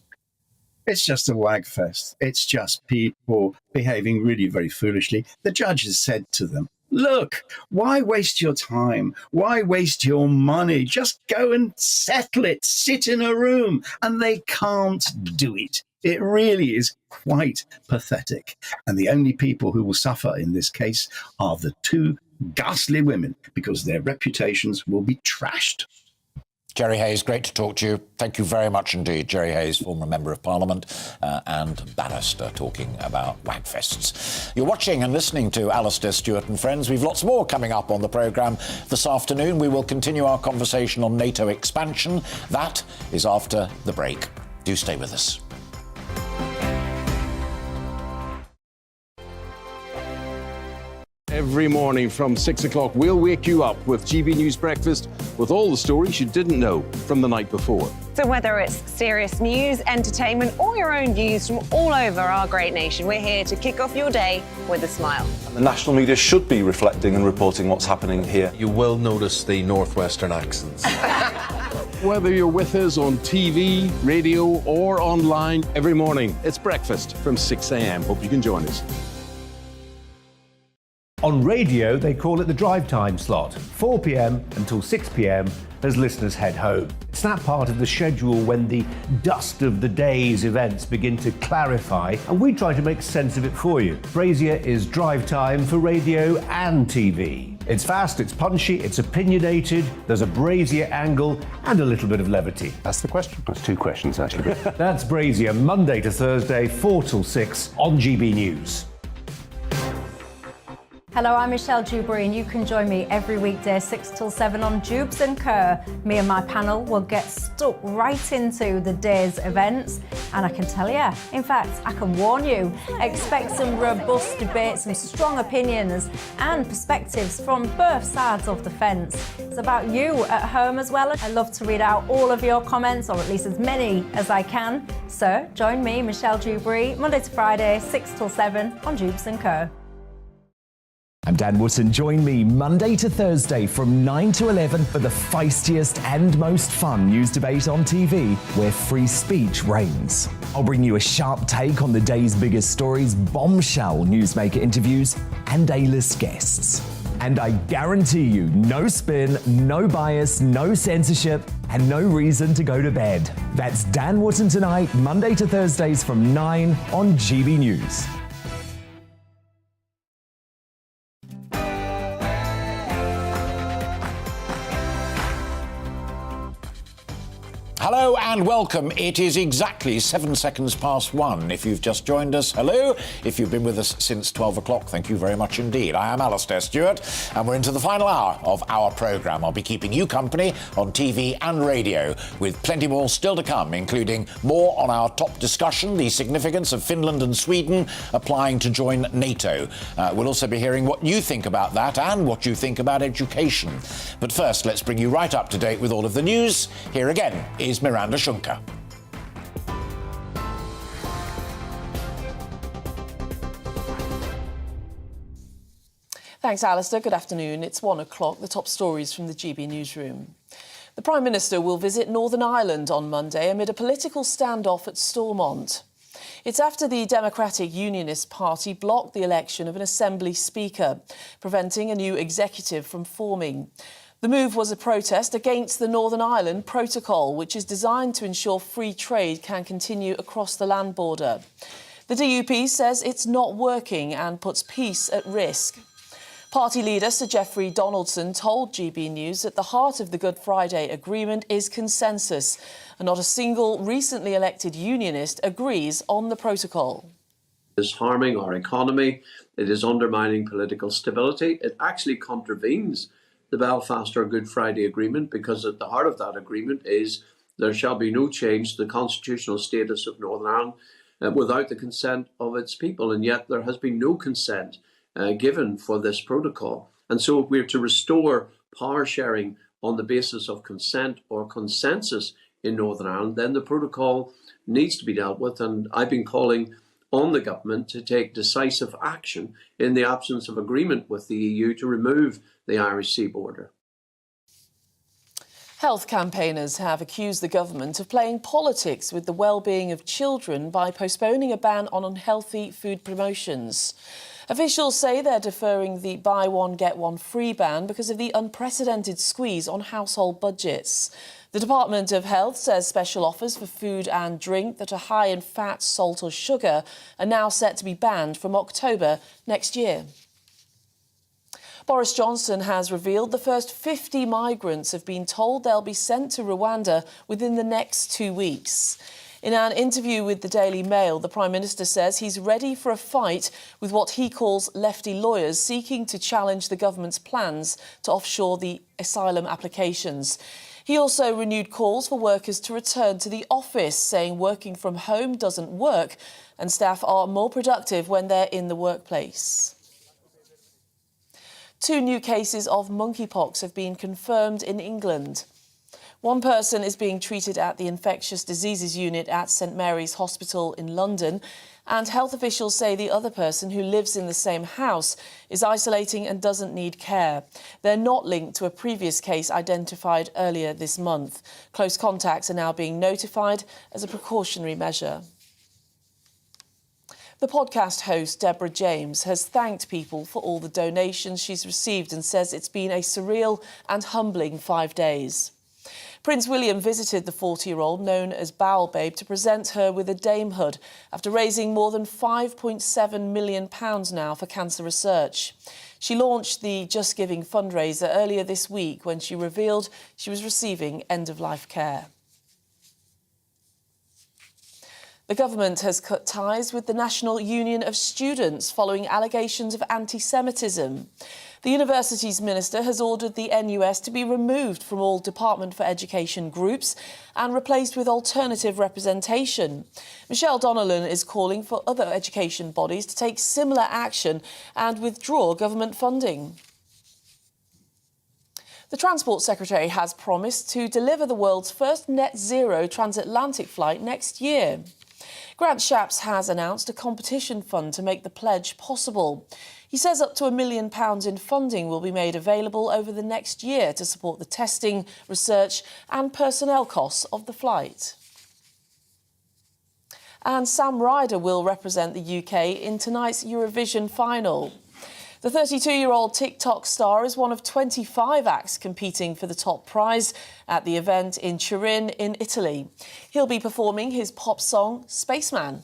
It's just a wagfest. It's just people behaving really very foolishly. The judge has said to them, look, why waste your time? Why waste your money? Just go and settle it. Sit in a room. And they can't do it. It really is quite pathetic. And the only people who will suffer in this case are the two ghastly women, because their reputations will be trashed. Jerry Hayes, great to talk to you. Thank you very much indeed. Jerry Hayes, former Member of Parliament and barrister, talking about wagfests. You're watching and listening to Alastair Stewart and Friends. We've lots more coming up on the programme this afternoon. We will continue our conversation on NATO expansion. That is after the break. Do stay with us. Every morning from 6 o'clock, we'll wake you up with GB News Breakfast with all the stories you didn't know from the night before. So whether it's serious news, entertainment, or your own views from all over our great nation, we're here to kick off your day with a smile. And the national media should be reflecting and reporting what's happening here. You will notice the northwestern accents. Whether you're with us on TV, radio, or online, every morning, it's breakfast from 6 a.m. Hope you can join us. On radio, they call it the drive time slot, 4 p.m. until 6 p.m. as listeners head home. It's that part of the schedule when the dust of the day's events begin to clarify, and we try to make sense of it for you. Brazier is drive time for radio and TV. It's fast, it's punchy, it's opinionated, there's a Brazier angle and a little bit of levity. That's the question. That's two questions, actually. That's Brazier, Monday to Thursday, 4 till 6 on GB News. Hello, I'm Michelle Dewberry, and you can join me every weekday 6 till 7 on Jubes and Kerr. Me and my panel will get stuck right into the day's events, and I can tell you, in fact, I can warn you, expect some robust debates, some strong opinions and perspectives from both sides of the fence. It's about you at home as well. I love to read out all of your comments, or at least as many as I can. So join me, Michelle Dewberry, Monday to Friday, 6 till 7 on Jubes and Kerr. I'm Dan Wootton. Join me Monday to Thursday from 9 to 11 for the feistiest and most fun news debate on TV, where free speech reigns. I'll bring you a sharp take on the day's biggest stories, bombshell newsmaker interviews, and A-list guests. And I guarantee you, no spin, no bias, no censorship, and no reason to go to bed. That's Dan Wootton Tonight, Monday to Thursdays from 9 on GB News. Hello and welcome. It is exactly 7 seconds past 1. If you've just joined us, hello. If you've been with us since 12 o'clock, thank you very much indeed. I am Alastair Stewart, and we're into the final hour of our programme. I'll be keeping you company on TV and radio, with plenty more still to come, including more on our top discussion, the significance of Finland and Sweden applying to join NATO. We'll also be hearing what you think about that and what you think about education. But first, let's bring you right up to date with all of the news. Here again is Miranda Shunka. Thanks, Alistair. Good afternoon. It's 1 o'clock. The top stories from the GB newsroom. The Prime Minister will visit Northern Ireland on Monday amid a political standoff at Stormont. It's after the Democratic Unionist Party blocked the election of an Assembly Speaker, preventing a new executive from forming. The move was a protest against the Northern Ireland Protocol, which is designed to ensure free trade can continue across the land border. The DUP says it's not working and puts peace at risk. Party leader Sir Geoffrey Donaldson told GB News that the heart of the Good Friday Agreement is consensus, and not a single recently elected unionist agrees on the protocol. It is harming our economy. It is undermining political stability. It actually contravenes the Belfast or Good Friday Agreement, because at the heart of that agreement is there shall be no change to the constitutional status of Northern Ireland without the consent of its people. And yet there has been no consent given for this protocol. And so if we're to restore power sharing on the basis of consent or consensus in Northern Ireland, then the protocol needs to be dealt with. And I've been calling on the government to take decisive action in the absence of agreement with the EU to remove the Irish Sea border. Health campaigners have accused the government of playing politics with the well-being of children by postponing a ban on unhealthy food promotions. Officials say they're deferring the buy one, get one free ban because of the unprecedented squeeze on household budgets. The Department of Health says special offers for food and drink that are high in fat, salt or sugar are now set to be banned from October next year. Boris Johnson has revealed the first 50 migrants have been told they'll be sent to Rwanda within the next 2 weeks. In an interview with the Daily Mail, the Prime Minister says he's ready for a fight with what he calls lefty lawyers seeking to challenge the government's plans to offshore the asylum applications. He also renewed calls for workers to return to the office, saying working from home doesn't work and staff are more productive when they're in the workplace. 2 new cases of monkeypox have been confirmed in England. One person is being treated at the Infectious Diseases Unit at St Mary's Hospital in London, and health officials say the other person, who lives in the same house, is isolating and doesn't need care. They're not linked to a previous case identified earlier this month. Close contacts are now being notified as a precautionary measure. The podcast host, Deborah James, has thanked people for all the donations she's received and says it's been a surreal and humbling 5 days. Prince William visited the 40-year-old known as Bowel Babe to present her with a damehood after raising more than £5.7 million now for cancer research. She launched the Just Giving fundraiser earlier this week when she revealed she was receiving end-of-life care. The government has cut ties with the National Union of Students following allegations of anti-Semitism. The university's minister has ordered the NUS to be removed from all Department for Education groups and replaced with alternative representation. Michelle Donnellan is calling for other education bodies to take similar action and withdraw government funding. The Transport Secretary has promised to deliver the world's first net zero transatlantic flight next year. Grant Shapps has announced a competition fund to make the pledge possible. He says up to £1 million in funding will be made available over the next year to support the testing, research and personnel costs of the flight. And Sam Ryder will represent the UK in tonight's Eurovision final. The 32-year-old TikTok star is one of 25 acts competing for the top prize at the event in Turin in Italy. He'll be performing his pop song, Spaceman.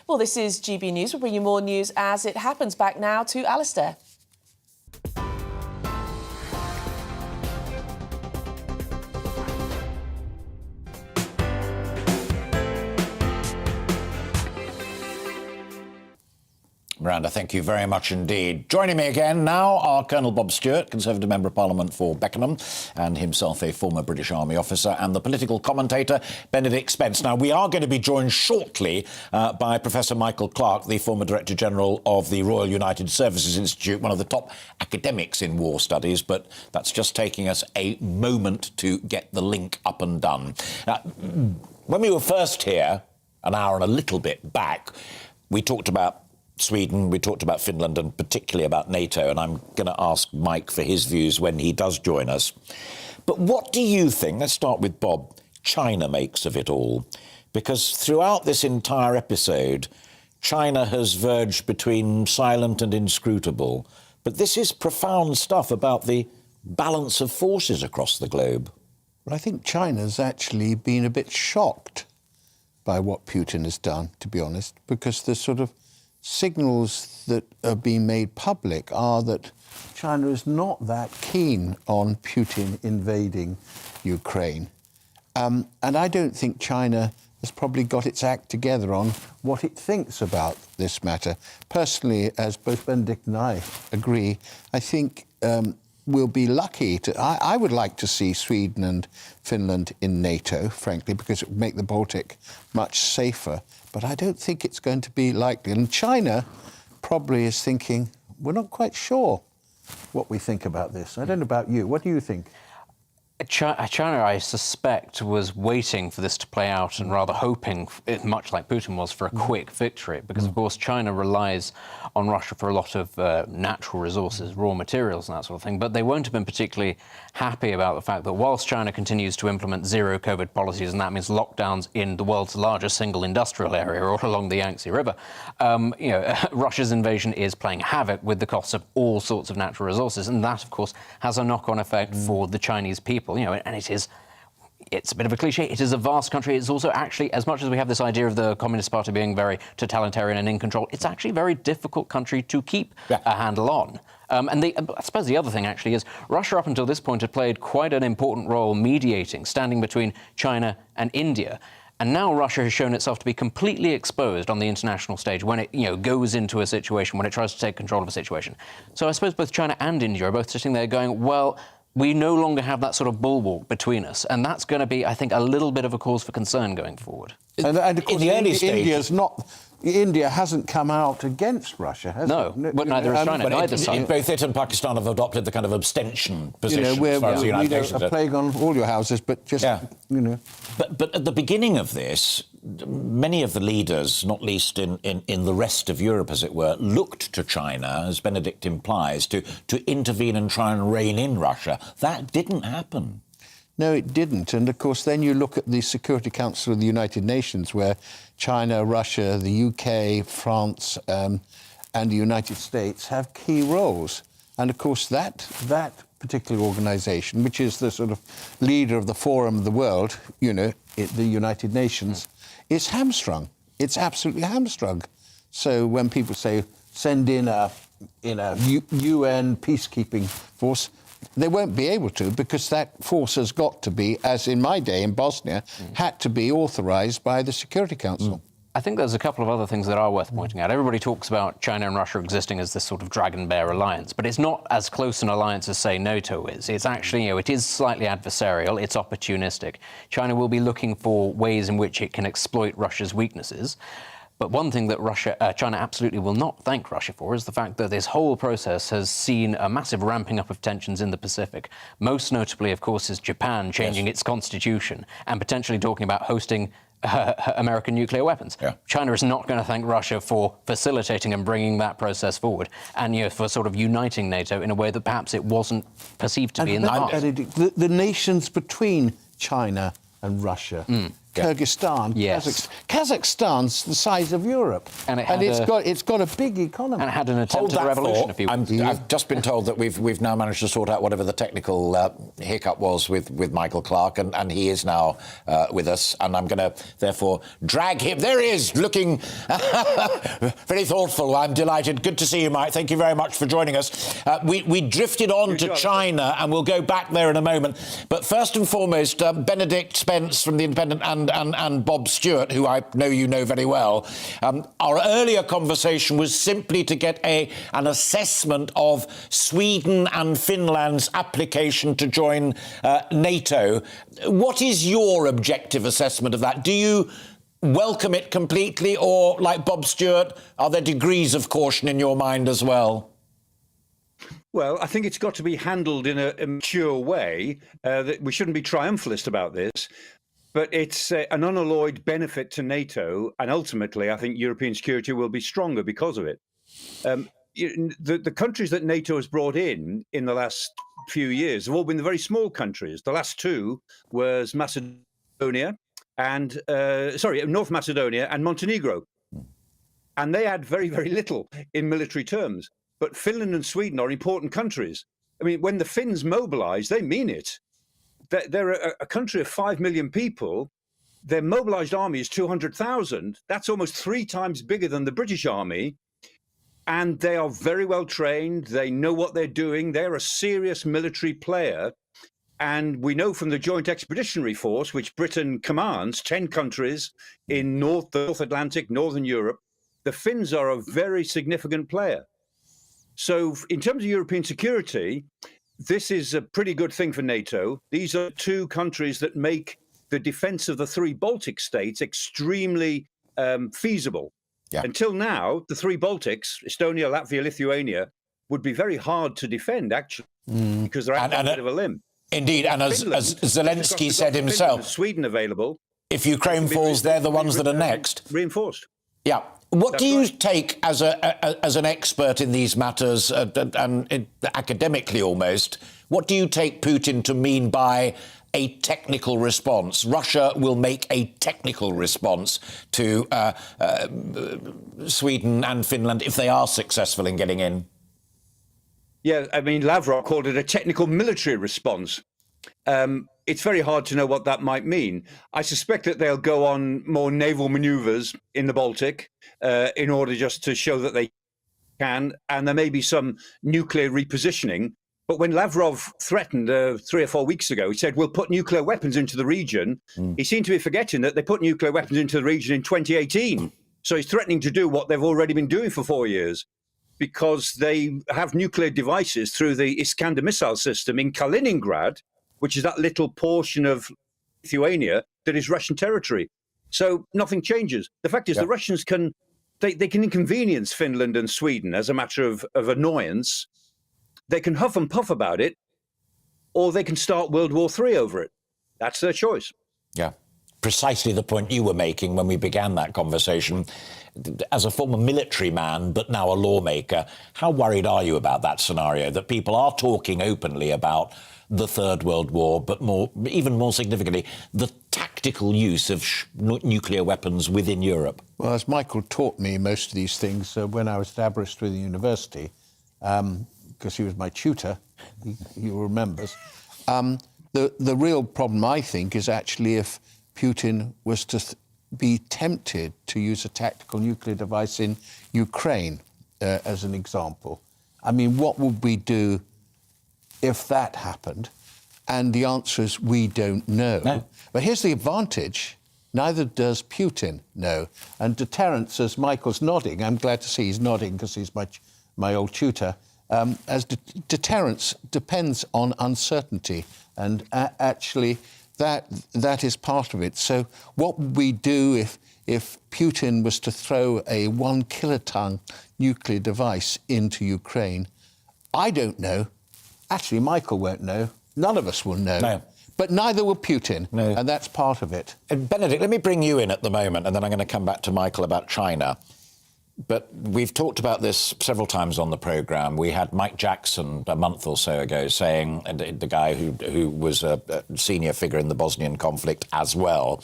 Well, this is GB News. We'll bring you more news as it happens. Back now to Alistair. Miranda, thank you very much indeed. Joining me again now are Colonel Bob Stewart, Conservative Member of Parliament for Beckenham, and himself a former British Army officer, and the political commentator Benedict Spence. Now, we are going to be joined shortly by Professor Michael Clarke, the former Director General of the Royal United Services Institute, one of the top academics in war studies, but that's just taking us a moment to get the link up and done. Now, when we were first here, an hour and a little bit back, we talked about Sweden, we talked about Finland, and particularly about NATO, and I'm going to ask Mike for his views when he does join us. But what do you think, let's start with Bob, China makes of it all? Because throughout this entire episode, China has verged between silent and inscrutable. But this is profound stuff about the balance of forces across the globe. Well, I think China's actually been a bit shocked by what Putin has done, to be honest, because the sort of signals that are being made public are that China is not that keen on Putin invading Ukraine. And I don't think China has probably got its act together on what it thinks about this matter. Personally, as both Benedict and I agree, I think we'll be lucky to... I would like to see Sweden and Finland in NATO, frankly, because it would make the Baltic much safer. But I don't think it's going to be likely. And China probably is thinking, we're not quite sure what we think about this. I don't know about you. What do you think? China, I suspect, was waiting for this to play out and rather hoping, much like Putin was, for a quick victory. Because, of course, China relies on Russia for a lot of natural resources, raw materials and that sort of thing. But they won't have been particularly happy about the fact that whilst China continues to implement zero COVID policies, and that means lockdowns in the world's largest single industrial area all along the Yangtze River, Russia's invasion is playing havoc with the costs of all sorts of natural resources. And that, of course, has a knock-on effect for the Chinese people. And it's a bit of a cliche. It is a vast country. It's also actually, as much as we have this idea of the Communist Party being very totalitarian and in control, it's actually a very difficult country to keep a handle on. I suppose the other thing, actually, is Russia, up until this point, had played quite an important role mediating, standing between China and India. And now Russia has shown itself to be completely exposed on the international stage when it, goes into a situation, when it tries to take control of a situation. So I suppose both China and India are both sitting there going, well, we no longer have that sort of bulwark between us. And that's going to be, I think, a little bit of a cause for concern going forward. And of course, India hasn't come out against Russia, has it? No, but neither has China. Neither side. Both it and Pakistan have adopted the kind of abstention position as far as the United Nations. A plague on all your houses, but just, But at the beginning of this, many of the leaders, not least in the rest of Europe, as it were, looked to China, as Benedict implies, to intervene and try and rein in Russia. That didn't happen. No, it didn't. And, of course, then you look at the Security Council of the United Nations, where China, Russia, the UK, France and the United States have key roles. And, of course, that particular organisation, which is the sort of leader of the Forum of the World, the United Nations, is hamstrung. It's absolutely hamstrung. So when people say, send in a UN peacekeeping force, they won't be able to, because that force has got to be, as in my day in Bosnia, had to be authorised by the Security Council. I think there's a couple of other things that are worth pointing out. Everybody talks about China and Russia existing as this sort of dragon-bear alliance, but it's not as close an alliance as, say, NATO is. It's actually, it is slightly adversarial, it's opportunistic. China will be looking for ways in which it can exploit Russia's weaknesses. But one thing that China absolutely will not thank Russia for is the fact that this whole process has seen a massive ramping up of tensions in the Pacific. Most notably, of course, is Japan changing its constitution and potentially talking about hosting American nuclear weapons. China is not going to thank Russia for facilitating and bringing that process forward, and for sort of uniting NATO in a way that perhaps it wasn't perceived to be in the past. The nations between China and Russia. Kyrgyzstan, Kazakhstan's the size of Europe, and it's got a big economy. And it had an attempted revolution. I've just been told that we've now managed to sort out whatever the technical hiccup was with Michael Clarke, and he is now with us. And I'm going to therefore drag him. There he is, looking very thoughtful. I'm delighted. Good to see you, Mike. Thank you very much for joining us. We drifted on to China, and we'll go back there in a moment. But first and foremost, Benedict Spence from The Independent and Bob Stewart, who I know you know very well. Our earlier conversation was simply to get an assessment of Sweden and Finland's application to join NATO. What is your objective assessment of that? Do you welcome it completely, or, like Bob Stewart, are there degrees of caution in your mind as well? Well, I think it's got to be handled in a mature way. That we shouldn't be triumphalist about this. But it's an unalloyed benefit to NATO, and ultimately, I think European security will be stronger because of it. The countries that NATO has brought in the last few years have all been the very small countries. The last two was Macedonia and North Macedonia and Montenegro, and they had very, very little in military terms. But Finland and Sweden are important countries. I mean, when the Finns mobilise, they mean it. They're a country of 5 million people. Their mobilised army is 200,000. That's almost 3 times bigger than the British army. And they are very well trained. They know what they're doing. They're a serious military player. And we know from the Joint Expeditionary Force, which Britain commands, 10 countries in the North Atlantic, Northern Europe, the Finns are a very significant player. So in terms of European security, this is a pretty good thing for NATO. These are 2 countries that make the defense of the 3 Baltic states extremely feasible. Until now, the 3 Baltics, Estonia, Latvia, Lithuania, would be very hard to defend, actually, because they're at a bit of a limb. Indeed, and as Zelensky said himself, Sweden available. If Ukraine falls, they're the ones that are next. Reinforced. Yeah. What do you take as an expert in these matters, and academically almost, what do you take Putin to mean by a technical response? Russia will make a technical response to Sweden and Finland if they are successful in getting in. Yeah, I mean, Lavrov called it a technical military response. It's very hard to know what that might mean. I suspect that they'll go on more naval manoeuvres in the Baltic in order just to show that they can, and there may be some nuclear repositioning. But when Lavrov threatened 3 or 4 weeks ago, he said, we'll put nuclear weapons into the region. He seemed to be forgetting that they put nuclear weapons into the region in 2018. So he's threatening to do what they've already been doing for 4 years, because they have nuclear devices through the Iskander missile system in Kaliningrad, which is that little portion of Lithuania that is Russian territory. So nothing changes. The fact is the Russians can inconvenience Finland and Sweden as a matter of annoyance. They can huff and puff about it, or they can start World War III over it. That's their choice. Yeah, precisely the point you were making when we began that conversation. As a former military man, but now a lawmaker, how worried are you about that scenario, that people are talking openly about the Third World War, but even more significantly, the tactical use of nuclear weapons within Europe? Well, as Michael taught me most of these things when I was at Aberystwyth University, because he was my tutor, he remembers. The real problem, I think, is actually if Putin was to be tempted to use a tactical nuclear device in Ukraine, as an example. I mean, what would we do if that happened? And the answer is we don't know. No. But here's the advantage. Neither does Putin know. And deterrence, as Michael's nodding, I'm glad to see he's nodding because he's my old tutor, as deterrence depends on uncertainty. And actually, that is part of it. So what would we do if Putin was to throw a 1 kiloton nuclear device into Ukraine? I don't know. Actually, Michael won't know. None of us will know. No. But neither will Putin, and that's part of it. And Benedict, let me bring you in at the moment, and then I'm going to come back to Michael about China. But we've talked about this several times on the programme. We had Mike Jackson a month or so ago saying, and the guy who was a senior figure in the Bosnian conflict as well,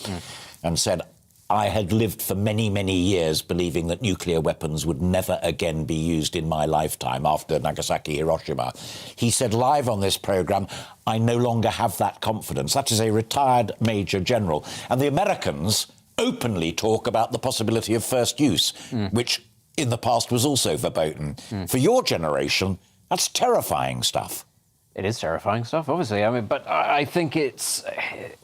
and said, I had lived for many, many years believing that nuclear weapons would never again be used in my lifetime after Nagasaki, Hiroshima. He said live on this programme, I no longer have that confidence. That is a retired Major General. And the Americans openly talk about the possibility of first use, which in the past was also verboten. For your generation, that's terrifying stuff. It is terrifying stuff, obviously. I mean, but I think it's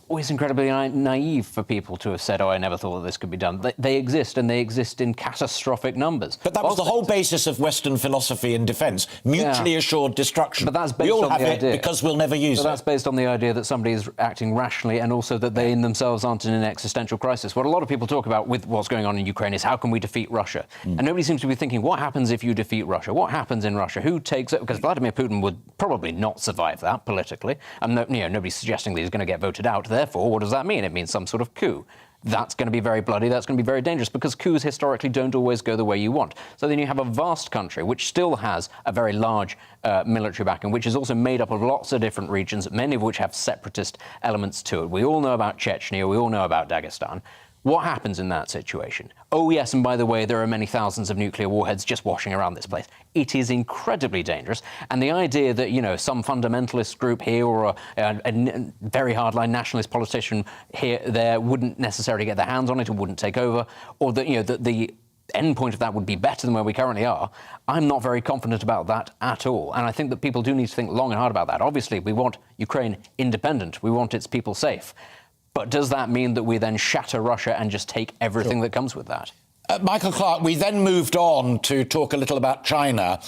always incredibly naive for people to have said, oh, I never thought that this could be done. They exist, and they exist in catastrophic numbers. But that was the whole basis of Western philosophy in defence, mutually assured destruction. But that's based we all on have the it idea. because we'll never use it. That's based on the idea that somebody is acting rationally, and also that they in themselves aren't in an existential crisis. What a lot of people talk about with what's going on in Ukraine is how can we defeat Russia? And nobody seems to be thinking, what happens if you defeat Russia? What happens in Russia? Who takes it? Because Vladimir Putin would probably not survive that politically. And nobody's suggesting that he's going to get voted out. Therefore, what does that mean? It means some sort of coup. That's going to be very bloody, that's going to be very dangerous, because coups historically don't always go the way you want. So then you have a vast country which still has a very large military backing, which is also made up of lots of different regions, many of which have separatist elements to it. We all know about Chechnya, we all know about Dagestan. What happens in that situation? Oh, yes, and by the way, there are many thousands of nuclear warheads just washing around this place. It is incredibly dangerous. And the idea that, some fundamentalist group here or a very hardline nationalist politician there wouldn't necessarily get their hands on it or wouldn't take over, or that, that the end point of that would be better than where we currently are, I'm not very confident about that at all. And I think that people do need to think long and hard about that. Obviously, we want Ukraine independent. We want its people safe. But does that mean that we then shatter Russia and just take everything that comes with that? Michael Clark, we then moved on to talk a little about China,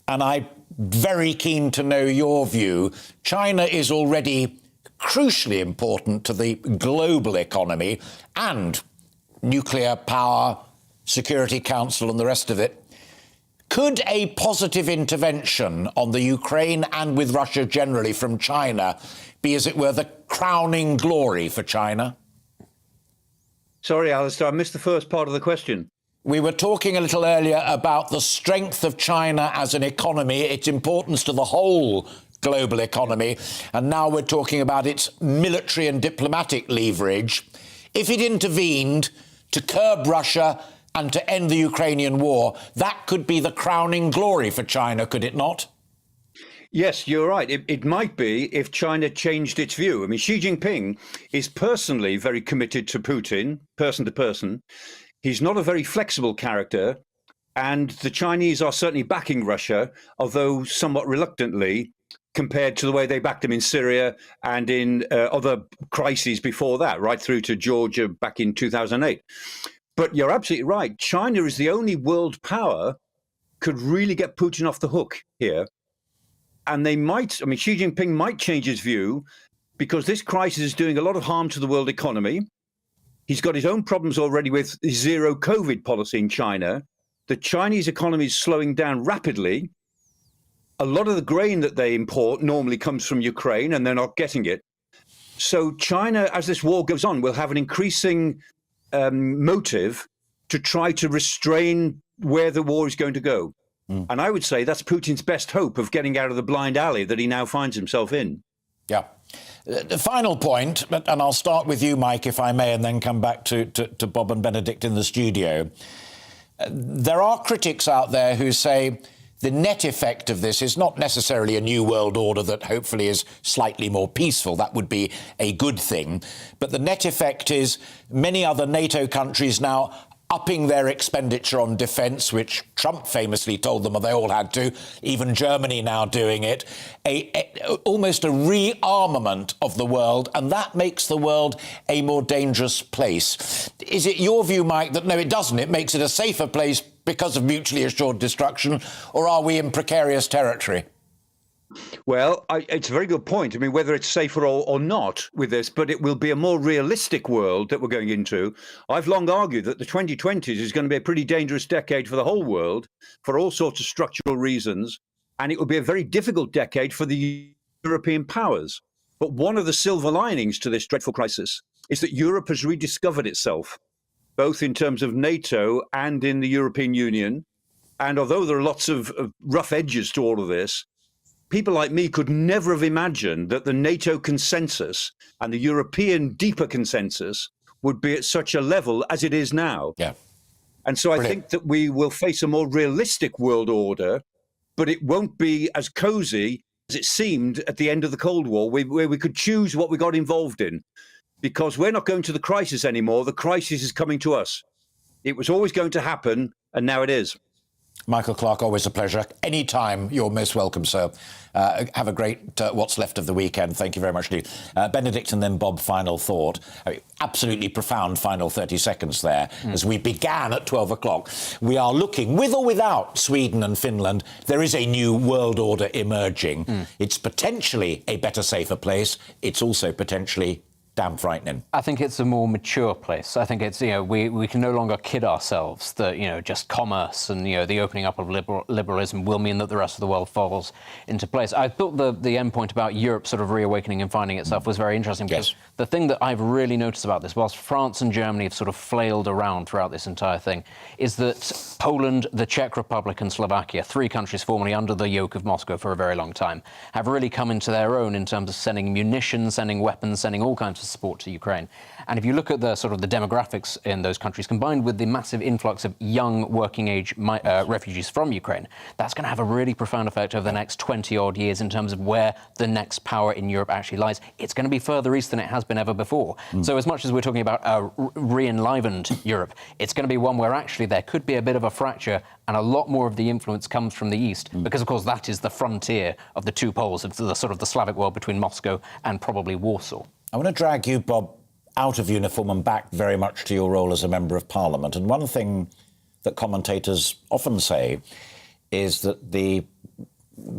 and I'm very keen to know your view. China is already crucially important to the global economy and nuclear power, Security Council and the rest of it. Could a positive intervention on the Ukraine and with Russia generally from China be, as it were, the crowning glory for China? Sorry, Alistair, I missed the first part of the question. We were talking a little earlier about the strength of China as an economy, its importance to the whole global economy, and now we're talking about its military and diplomatic leverage. If it intervened to curb Russia and to end the Ukrainian war, that could be the crowning glory for China, could it not? Yes, you're right. It might be if China changed its view. I mean, Xi Jinping is personally very committed to Putin, person to person. He's not a very flexible character, and the Chinese are certainly backing Russia, although somewhat reluctantly, compared to the way they backed him in Syria and in other crises before that, right through to Georgia back in 2008. But you're absolutely right. China is the only world power could really get Putin off the hook here. And they might, I mean, Xi Jinping might change his view because this crisis is doing a lot of harm to the world economy. He's got his own problems already with zero COVID policy in China. The Chinese economy is slowing down rapidly. A lot of the grain that they import normally comes from Ukraine, and they're not getting it. So China, as this war goes on, will have an increasing motive to try to restrain where the war is going to go. And I would say that's Putin's best hope of getting out of the blind alley that he now finds himself in. Yeah. The final point, and I'll start with you, Mike, if I may, and then come back to Bob and Benedict in the studio. There are critics out there who say the net effect of this is not necessarily a new world order that hopefully is slightly more peaceful. That would be a good thing. But the net effect is many other NATO countries now upping their expenditure on defence, which Trump famously told them they all had to, even Germany now doing it, almost a rearmament of the world, and that makes the world a more dangerous place. Is it your view, Mike, that no, it doesn't? It makes it a safer place because of mutually assured destruction, or are we in precarious territory? Well, it's a very good point. I mean, whether it's safer or not with this, but it will be a more realistic world that we're going into. I've long argued that the 2020s is going to be a pretty dangerous decade for the whole world for all sorts of structural reasons. And it will be a very difficult decade for the European powers But one of the silver linings to this dreadful crisis is that Europe has rediscovered itself, both in terms of NATO and in the European Union. And although there are lots of rough edges to all of this, people like me could never have imagined that the NATO consensus and the European deeper consensus would be at such a level as it is now. Yeah. And so I think that we will face a more realistic world order, but it won't be as cozy as it seemed at the end of the Cold War, where we could choose what we got involved in, because we're not going to the crisis anymore. The crisis is coming to us. It was always going to happen, and now it is. Michael Clarke, always a pleasure. Anytime, you're most welcome, sir. Have a great what's left of the weekend. Thank you very much indeed. Benedict and then Bob, final thought. Absolutely profound final 30 seconds there. As we began at 12 o'clock, we are looking, with or without Sweden and Finland, there is a new world order emerging. It's potentially a better, safer place. It's also potentially damn frightening. I think it's a more mature place. I think it's, we can no longer kid ourselves that, just commerce and, the opening up of liberalism will mean that the rest of the world falls into place. I thought the end point about Europe sort of reawakening and finding itself was very interesting, because the thing that I've really noticed about this, whilst France and Germany have sort of flailed around throughout this entire thing, is that Poland, the Czech Republic and Slovakia, 3 countries formerly under the yoke of Moscow for a very long time, have really come into their own in terms of sending munitions, sending weapons, sending all kinds of support to Ukraine. And if you look at the sort of the demographics in those countries, combined with the massive influx of young working age refugees from Ukraine, that's going to have a really profound effect over the next 20-odd years in terms of where the next power in Europe actually lies. It's going to be further east than it has been ever before. So as much as we're talking about a re-enlivened Europe, it's going to be one where actually there could be a bit of a fracture, and a lot more of the influence comes from the east, because of course that is the frontier of the two poles of the sort of the Slavic world between Moscow and probably Warsaw. I want to drag you, Bob, out of uniform and back very much to your role as a Member of Parliament. And one thing that commentators often say is that the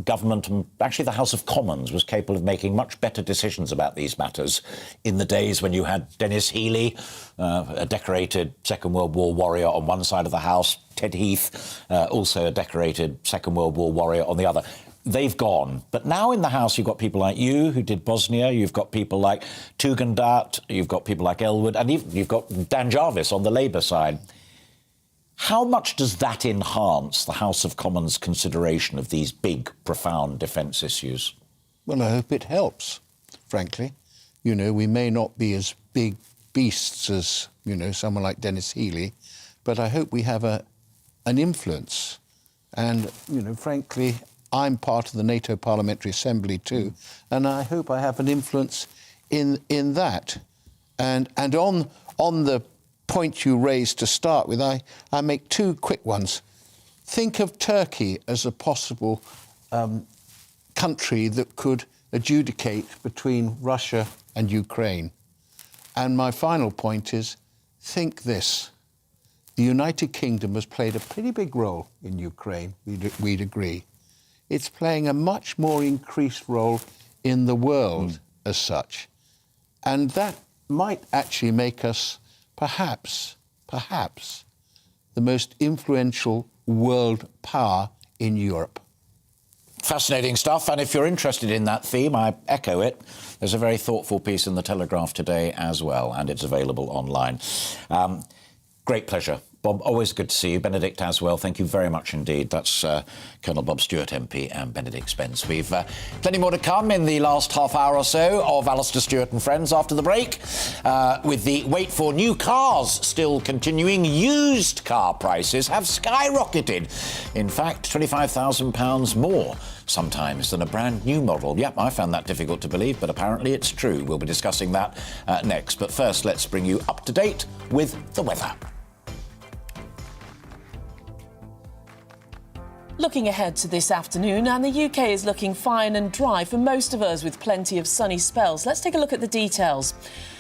government, and actually the House of Commons, was capable of making much better decisions about these matters in the days when you had Dennis Healey, a decorated Second World War warrior on one side of the House, Ted Heath, also a decorated Second World War warrior on the other. They've gone. But now in the House, you've got people like you who did Bosnia, you've got people like Tugendhat, you've got people like Elwood, and you've got Dan Jarvis on the Labour side. How much does that enhance the House of Commons' consideration of these big, profound defence issues? Well, I hope it helps, frankly. We may not be as big beasts as, someone like Dennis Healey, but I hope we have an influence. And, frankly, I'm part of the NATO Parliamentary Assembly too, and I hope I have an influence in that. And on the point you raised to start with, I make 2 quick ones. Think of Turkey as a possible country that could adjudicate between Russia and Ukraine. And my final point is, think this. The United Kingdom has played a pretty big role in Ukraine, we'd agree. It's playing a much more increased role in the world as such. And that might actually make us, perhaps, the most influential world power in Europe. Fascinating stuff. And if you're interested in that theme, I echo it. There's a very thoughtful piece in the Telegraph today as well, and it's available online. Great pleasure. Bob, always good to see you. Benedict as well, thank you very much indeed. That's Colonel Bob Stewart MP and Benedict Spence. We've plenty more to come in the last half hour or so of Alastair Stewart and Friends after the break, with the wait for new cars still continuing. Used car prices have skyrocketed. In fact, £25,000 more sometimes than a brand new model. Yep, I found that difficult to believe, but apparently it's true. We'll be discussing that next. But first, let's bring you up to date with the weather. Looking ahead to this afternoon, and the UK is looking fine and dry for most of us with plenty of sunny spells. Let's take a look at the details.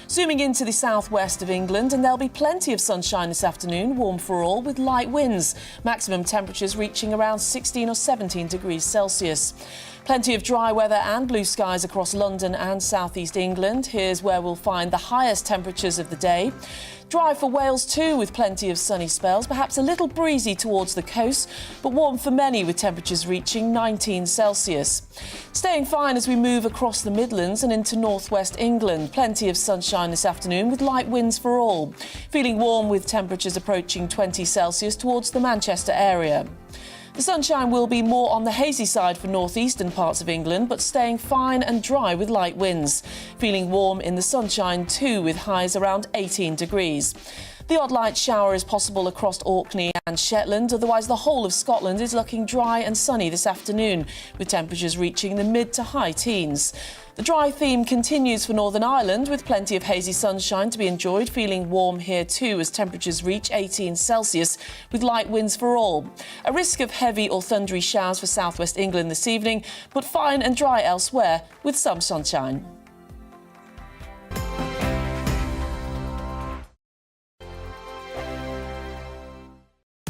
Zooming into the southwest of England, and there'll be plenty of sunshine this afternoon, warm for all with light winds. Maximum temperatures reaching around 16 or 17 degrees Celsius. Plenty of dry weather and blue skies across London and southeast England. Here's where we'll find the highest temperatures of the day. Dry for Wales too, with plenty of sunny spells, perhaps a little breezy towards the coast, but warm for many with temperatures reaching 19 Celsius. Staying fine as we move across the Midlands and into northwest England. Plenty of sunshine this afternoon with light winds for all. Feeling warm with temperatures approaching 20 Celsius towards the Manchester area. The sunshine will be more on the hazy side for northeastern parts of England, but staying fine and dry with light winds. Feeling warm in the sunshine too, with highs around 18 degrees. The odd light shower is possible across Orkney and Shetland, otherwise the whole of Scotland is looking dry and sunny this afternoon, with temperatures reaching the mid to high teens. The dry theme continues for Northern Ireland, with plenty of hazy sunshine to be enjoyed. Feeling warm here too as temperatures reach 18 Celsius with light winds for all. A risk of heavy or thundery showers for southwest England this evening, but fine and dry elsewhere with some sunshine.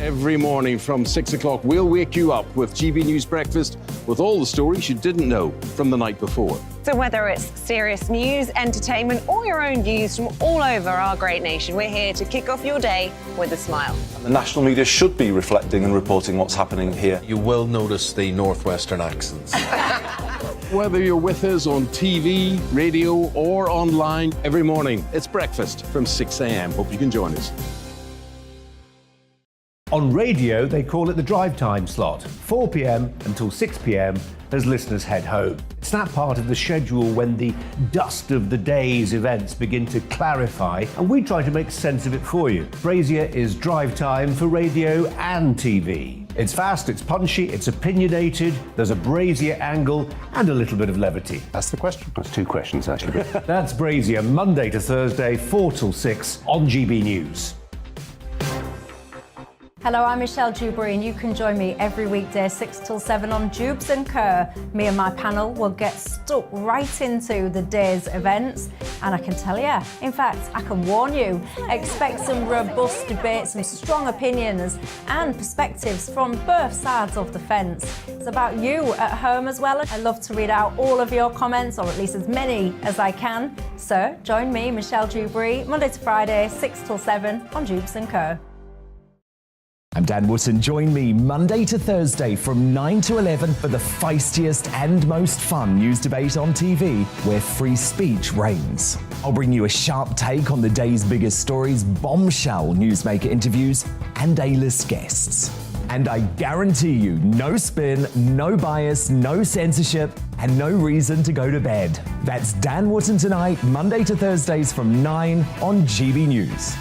Every morning from 6 o'clock, we'll wake you up with GB News Breakfast with all the stories you didn't know from the night before. So whether it's serious news, entertainment, or your own views from all over our great nation, we're here to kick off your day with a smile. The national media should be reflecting and reporting what's happening here. You will notice the northwestern accents. Whether you're with us on TV, radio, or online, every morning, it's breakfast from 6 a.m. Hope you can join us. On radio, they call it the drive time slot, 4 p.m. until 6 p.m. as listeners head home. It's that part of the schedule when the dust of the day's events begin to clarify, and we try to make sense of it for you. Brazier is drive time for radio and TV. It's fast, it's punchy, it's opinionated, there's a Brazier angle and a little bit of levity. That's the question. That's two questions, actually. That's Brazier, Monday to Thursday, 4 till 6 on GB News. Hello, I'm Michelle Dewberry, and you can join me every weekday 6 till 7 on Jubes and Kerr. Me and my panel will get stuck right into the day's events, and I can tell you, in fact, I can warn you, expect some robust debate, some strong opinions and perspectives from both sides of the fence. It's about you at home as well. I love to read out all of your comments, or at least as many as I can. So join me, Michelle Dewberry, Monday to Friday, 6 till 7 on Jubes and Kerr. I'm Dan Wootton. Join me Monday to Thursday from 9 to 11 for the feistiest and most fun news debate on TV, where free speech reigns. I'll bring you a sharp take on the day's biggest stories, bombshell newsmaker interviews, and A-list guests. And I guarantee you, no spin, no bias, no censorship, and no reason to go to bed. That's Dan Wootton tonight, Monday to Thursdays from 9 on GB News.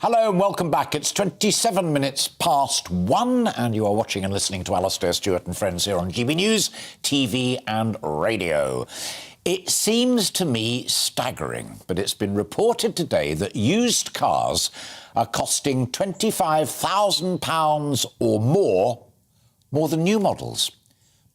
Hello and welcome back. It's 27 minutes past 1 and you are watching and listening to Alastair Stewart and friends here on GB News, TV and radio. It seems to me staggering, but it's been reported today that used cars are costing £25,000 or more than new models.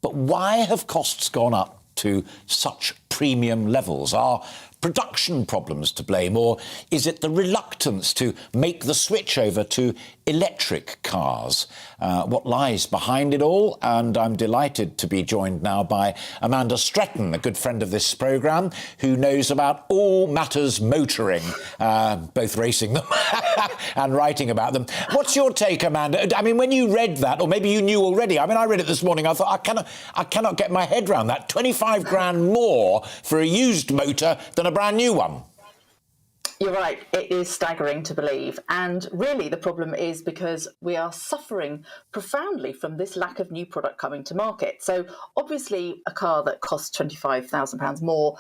But why have costs gone up to such premium levels? Are production problems to blame, or is it the reluctance to make the switch over to electric cars? What lies behind it all? And I'm delighted to be joined now by Amanda Stretton, a good friend of this programme, who knows about all matters motoring, both racing them and writing about them. What's your take, Amanda? I mean, when you read that, or maybe you knew already, I mean, I read it this morning, I thought, I cannot get my head around that. 25 grand more for a used motor than a brand new one. You're right, it is staggering to believe. And really the problem is because we are suffering profoundly from this lack of new product coming to market. So obviously a car that costs £25,000 more,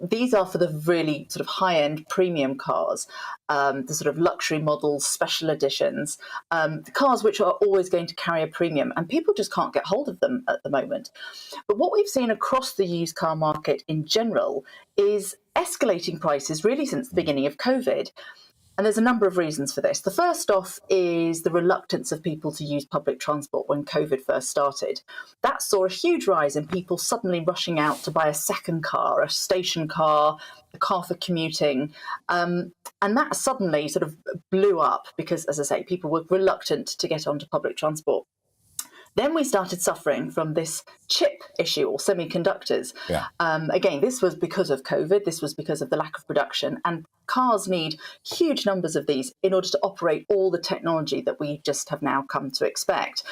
these are for the really sort of high-end premium cars, the sort of luxury models, special editions, the cars which are always going to carry a premium, and people just can't get hold of them at the moment. But what we've seen across the used car market in general is escalating prices really since the beginning of COVID. And there's a number of reasons for this. The first off is the reluctance of people to use public transport when COVID first started. That saw a huge rise in people suddenly rushing out to buy a second car, a station car, a car for commuting. And that suddenly sort of blew up because, as I say, people were reluctant to get onto public transport. Then we started suffering from this chip issue or semiconductors. Yeah. Again, this was because of COVID. This was because of the lack of production. And cars need huge numbers of these in order to operate all the technology that we just have now come to expect.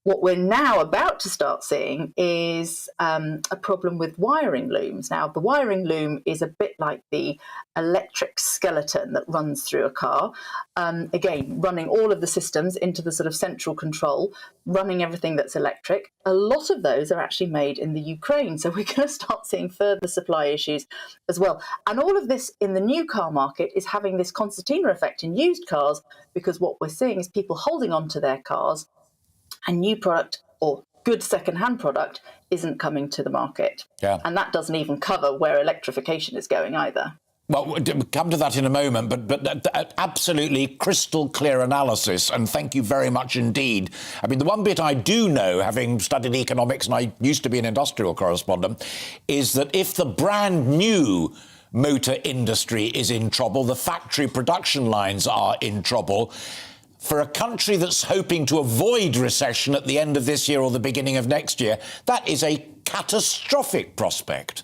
What we're now about to start seeing is a problem with wiring looms. Now, the wiring loom is a bit like the electric skeleton that runs through a car. Again, running all of the systems into the sort of central control, running everything that's electric. A lot of those are actually made in the Ukraine. So we're going to start seeing further supply issues as well. And all of this in the new car market is having this concertina effect in used cars, because what we're seeing is people holding on to their cars, and new product or good second-hand product isn't coming to the market. Yeah. And that doesn't even cover where electrification is going either. Well, we'll come to that in a moment, but absolutely crystal clear analysis, and thank you very much indeed. I mean, the one bit I do know, having studied economics, and I used to be an industrial correspondent, is that if the brand new motor industry is in trouble, the factory production lines are in trouble. For a country that's hoping to avoid recession at the end of this year or the beginning of next year, that is a catastrophic prospect.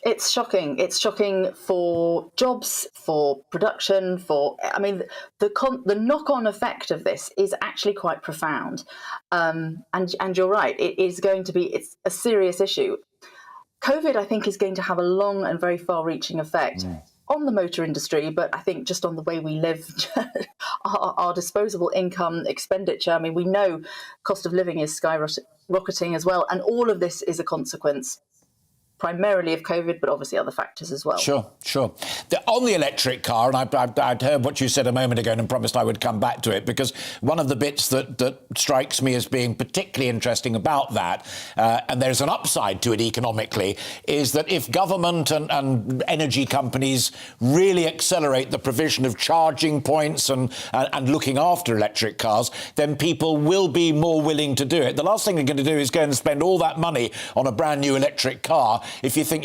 It's shocking. It's shocking for jobs, for production, the knock-on effect of this is actually quite profound. And you're right, it's a serious issue. COVID, I think, is going to have a long and very far-reaching effect on the motor industry, but I think just on the way we live, our disposable income, expenditure. I mean, we know cost of living is skyrocketing as well, and all of this is a consequence primarily of COVID, but obviously other factors as well. Sure. On the electric car, and I'd heard what you said a moment ago and promised I would come back to it, because one of the bits that strikes me as being particularly interesting about that, and there's an upside to it economically, is that if government and energy companies really accelerate the provision of charging points and looking after electric cars, then people will be more willing to do it. The last thing they're going to do is go and spend all that money on a brand new electric car if you think,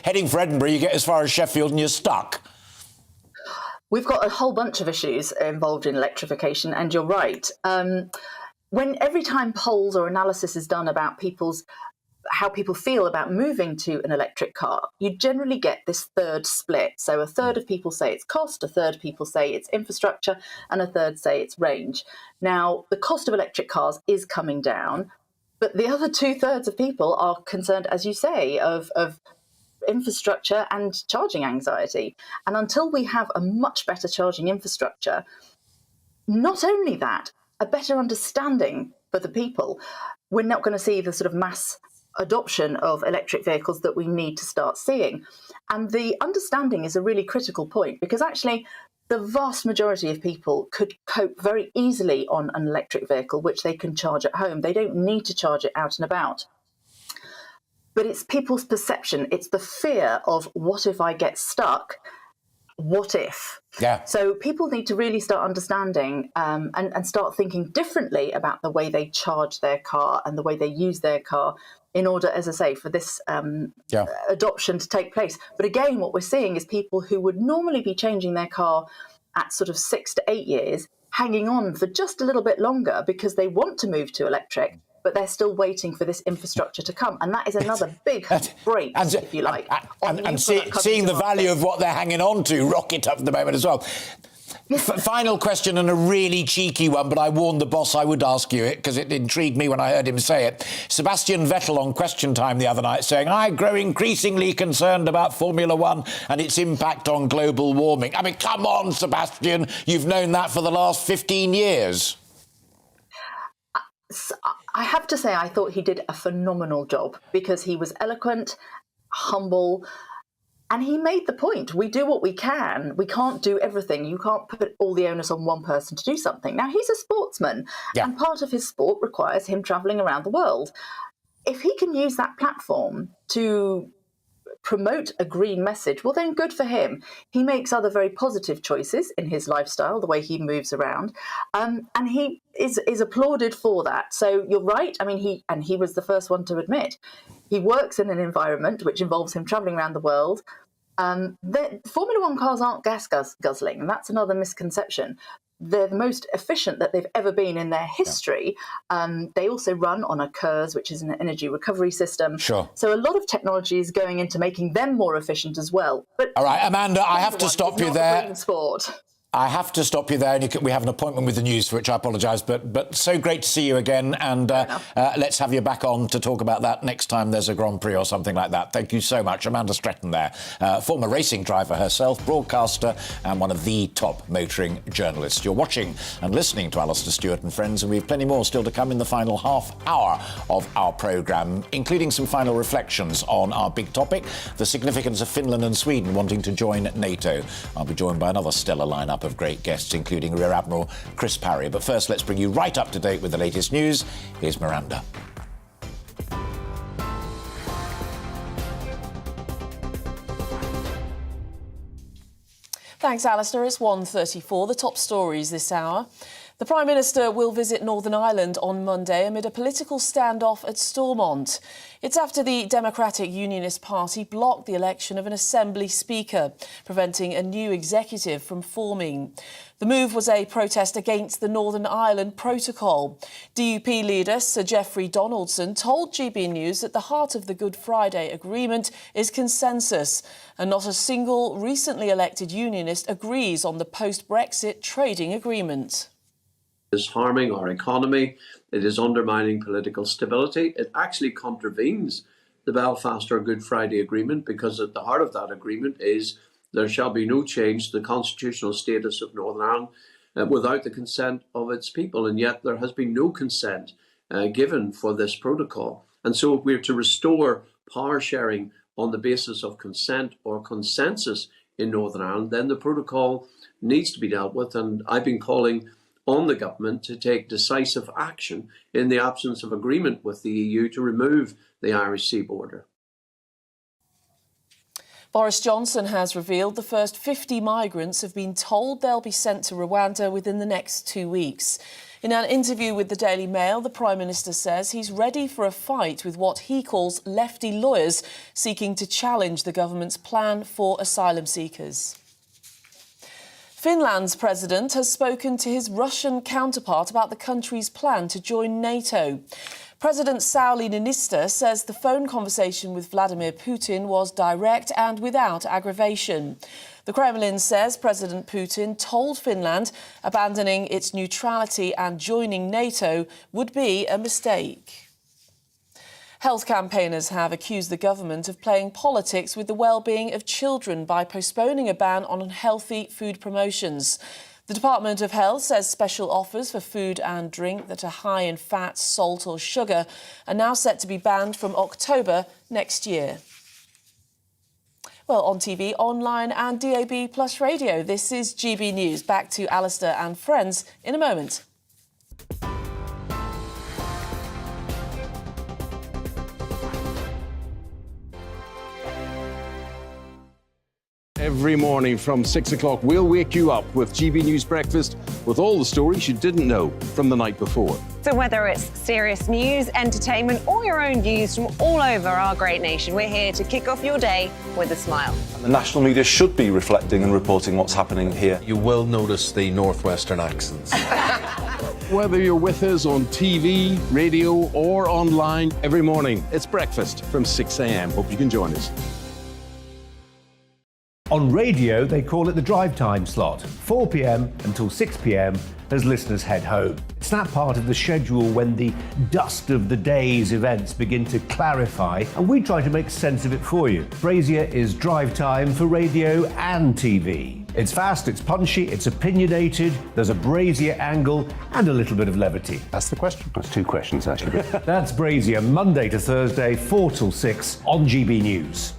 heading for Edinburgh, you get as far as Sheffield and you're stuck. We've got a whole bunch of issues involved in electrification, and you're right. Every time polls or analysis is done about how people feel about moving to an electric car, you generally get this third split. So a third of people say it's cost, a third of people say it's infrastructure, and a third say it's range. Now, the cost of electric cars is coming down, but the other 2/3 of people are concerned, as you say, of infrastructure and charging anxiety. And until we have a much better charging infrastructure, not only that, a better understanding for the people, we're not going to see the sort of mass adoption of electric vehicles that we need to start seeing. And the understanding is a really critical point, because actually the vast majority of people could cope very easily on an electric vehicle, which they can charge at home. They don't need to charge it out and about. But it's people's perception. It's the fear of, what if I get stuck? What if? Yeah. So people need to really start understanding and start thinking differently about the way they charge their car and the way they use their car in order, as I say, for this adoption to take place. But again, what we're seeing is people who would normally be changing their car at sort of 6 to 8 years, hanging on for just a little bit longer because they want to move to electric, but they're still waiting for this infrastructure to come. And that is another big break, if you like. And seeing the value of what they're hanging on to rocket up at the moment as well. Final question, and a really cheeky one, but I warned the boss I would ask you it because it intrigued me when I heard him say it. Sebastian Vettel on Question Time the other night saying, I grow increasingly concerned about Formula One and its impact on global warming. I mean, come on, Sebastian, you've known that for the last 15 years. I have to say, I thought he did a phenomenal job because he was eloquent, humble, and he made the point. We do what we can. We can't do everything. You can't put all the onus on one person to do something. Now, he's a sportsman, and part of his sport requires him travelling around the world. If he can use that platform to promote a green message, well, then good for him. He makes other very positive choices in his lifestyle, the way he moves around, and he is applauded for that. So you're right. I mean, he was the first one to admit he works in an environment which involves him travelling around the world. The Formula One cars aren't gas guzzling, and that's another misconception. They're the most efficient that they've ever been in their history. They also run on a KERS, which is an energy recovery system. Sure. So a lot of technology is going into making them more efficient as well. But all right, Amanda, I have to stop you there. Sport. I have to stop you there. And we have an appointment with the news, for which I apologise. But so great to see you again. And let's have you back on to talk about that next time there's a Grand Prix or something like that. Thank you so much. Amanda Stretton there, former racing driver herself, broadcaster and one of the top motoring journalists. You're watching and listening to Alastair Stewart and Friends, and we have plenty more still to come in the final half hour of our programme, including some final reflections on our big topic, the significance of Finland and Sweden wanting to join NATO. I'll be joined by another stellar lineup of great guests, including Rear Admiral Chris Parry. But first, let's bring you right up to date with the latest news. Here's Miranda. Thanks, Alistair. It's 1:34. The top stories this hour. The Prime Minister will visit Northern Ireland on Monday amid a political standoff at Stormont. It's after the Democratic Unionist Party blocked the election of an Assembly Speaker, preventing a new executive from forming. The move was a protest against the Northern Ireland Protocol. DUP leader Sir Geoffrey Donaldson told GBNews that the heart of the Good Friday Agreement is consensus, and not a single recently elected unionist agrees on the post-Brexit trading agreement. Is harming our economy. It is undermining political stability. It actually contravenes the Belfast or Good Friday Agreement, because at the heart of that agreement is there shall be no change to the constitutional status of Northern Ireland without the consent of its people. And yet there has been no consent given for this protocol. And so if we're to restore power sharing on the basis of consent or consensus in Northern Ireland, then the protocol needs to be dealt with. And I've been calling on the government to take decisive action in the absence of agreement with the EU to remove the Irish Sea border. Boris Johnson has revealed the first 50 migrants have been told they'll be sent to Rwanda within the next 2 weeks. In an interview with the Daily Mail, the Prime Minister says he's ready for a fight with what he calls lefty lawyers seeking to challenge the government's plan for asylum seekers. Finland's president has spoken to his Russian counterpart about the country's plan to join NATO. President Sauli Niinistö says the phone conversation with Vladimir Putin was direct and without aggravation. The Kremlin says President Putin told Finland abandoning its neutrality and joining NATO would be a mistake. Health campaigners have accused the government of playing politics with the well-being of children by postponing a ban on unhealthy food promotions. The Department of Health says special offers for food and drink that are high in fat, salt or sugar are now set to be banned from October next year. Well, on TV, online and DAB plus radio, this is GB News. Back to Alistair and Friends in a moment. Every morning from 6 o'clock, we'll wake you up with GB News Breakfast with all the stories you didn't know from the night before. So whether it's serious news, entertainment, or your own views from all over our great nation, we're here to kick off your day with a smile. And the national media should be reflecting and reporting what's happening here. You will notice the northwestern accents. Whether you're with us on TV, radio, or online, every morning, it's breakfast from 6 a.m. Hope you can join us. On radio, they call it the drive time slot, 4 p.m. until 6 p.m. as listeners head home. It's that part of the schedule when the dust of the day's events begin to clarify, and we try to make sense of it for you. Brazier is drive time for radio and TV. It's fast, it's punchy, it's opinionated, there's a Brazier angle and a little bit of levity. That's the question. That's two questions, actually. That's Brazier, Monday to Thursday, 4 till 6 on GB News.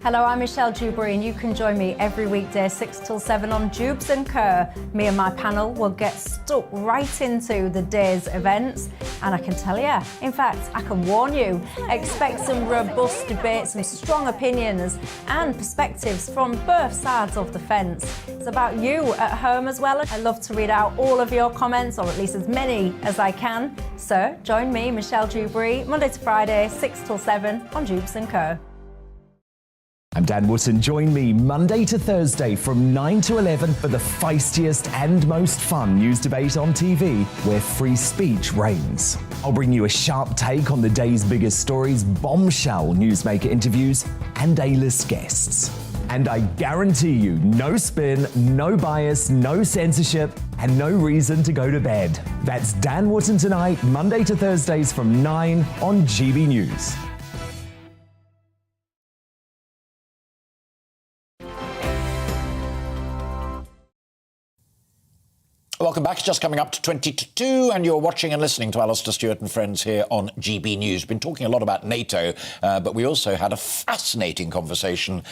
Hello, I'm Michelle Dewberry, and you can join me every weekday 6 till 7 on Jubes and Kerr. Me and my panel will get stuck right into the day's events, and I can tell you, in fact, I can warn you, expect some robust debates, some strong opinions and perspectives from both sides of the fence. It's about you at home as well. I love to read out all of your comments, or at least as many as I can. So join me, Michelle Dewberry, Monday to Friday, 6 till 7 on Jubes and Kerr. I'm Dan Wootton. Join me Monday to Thursday from 9 to 11 for the feistiest and most fun news debate on TV, where free speech reigns. I'll bring you a sharp take on the day's biggest stories, bombshell newsmaker interviews, and A-list guests. And I guarantee you, no spin, no bias, no censorship, and no reason to go to bed. That's Dan Wootton Tonight, Monday to Thursdays from 9 on GB News. Welcome back. It's just coming up to 20 to 2, and you're watching and listening to Alastair Stewart and friends here on GB News. We've been talking a lot about NATO, but we also had a fascinating conversation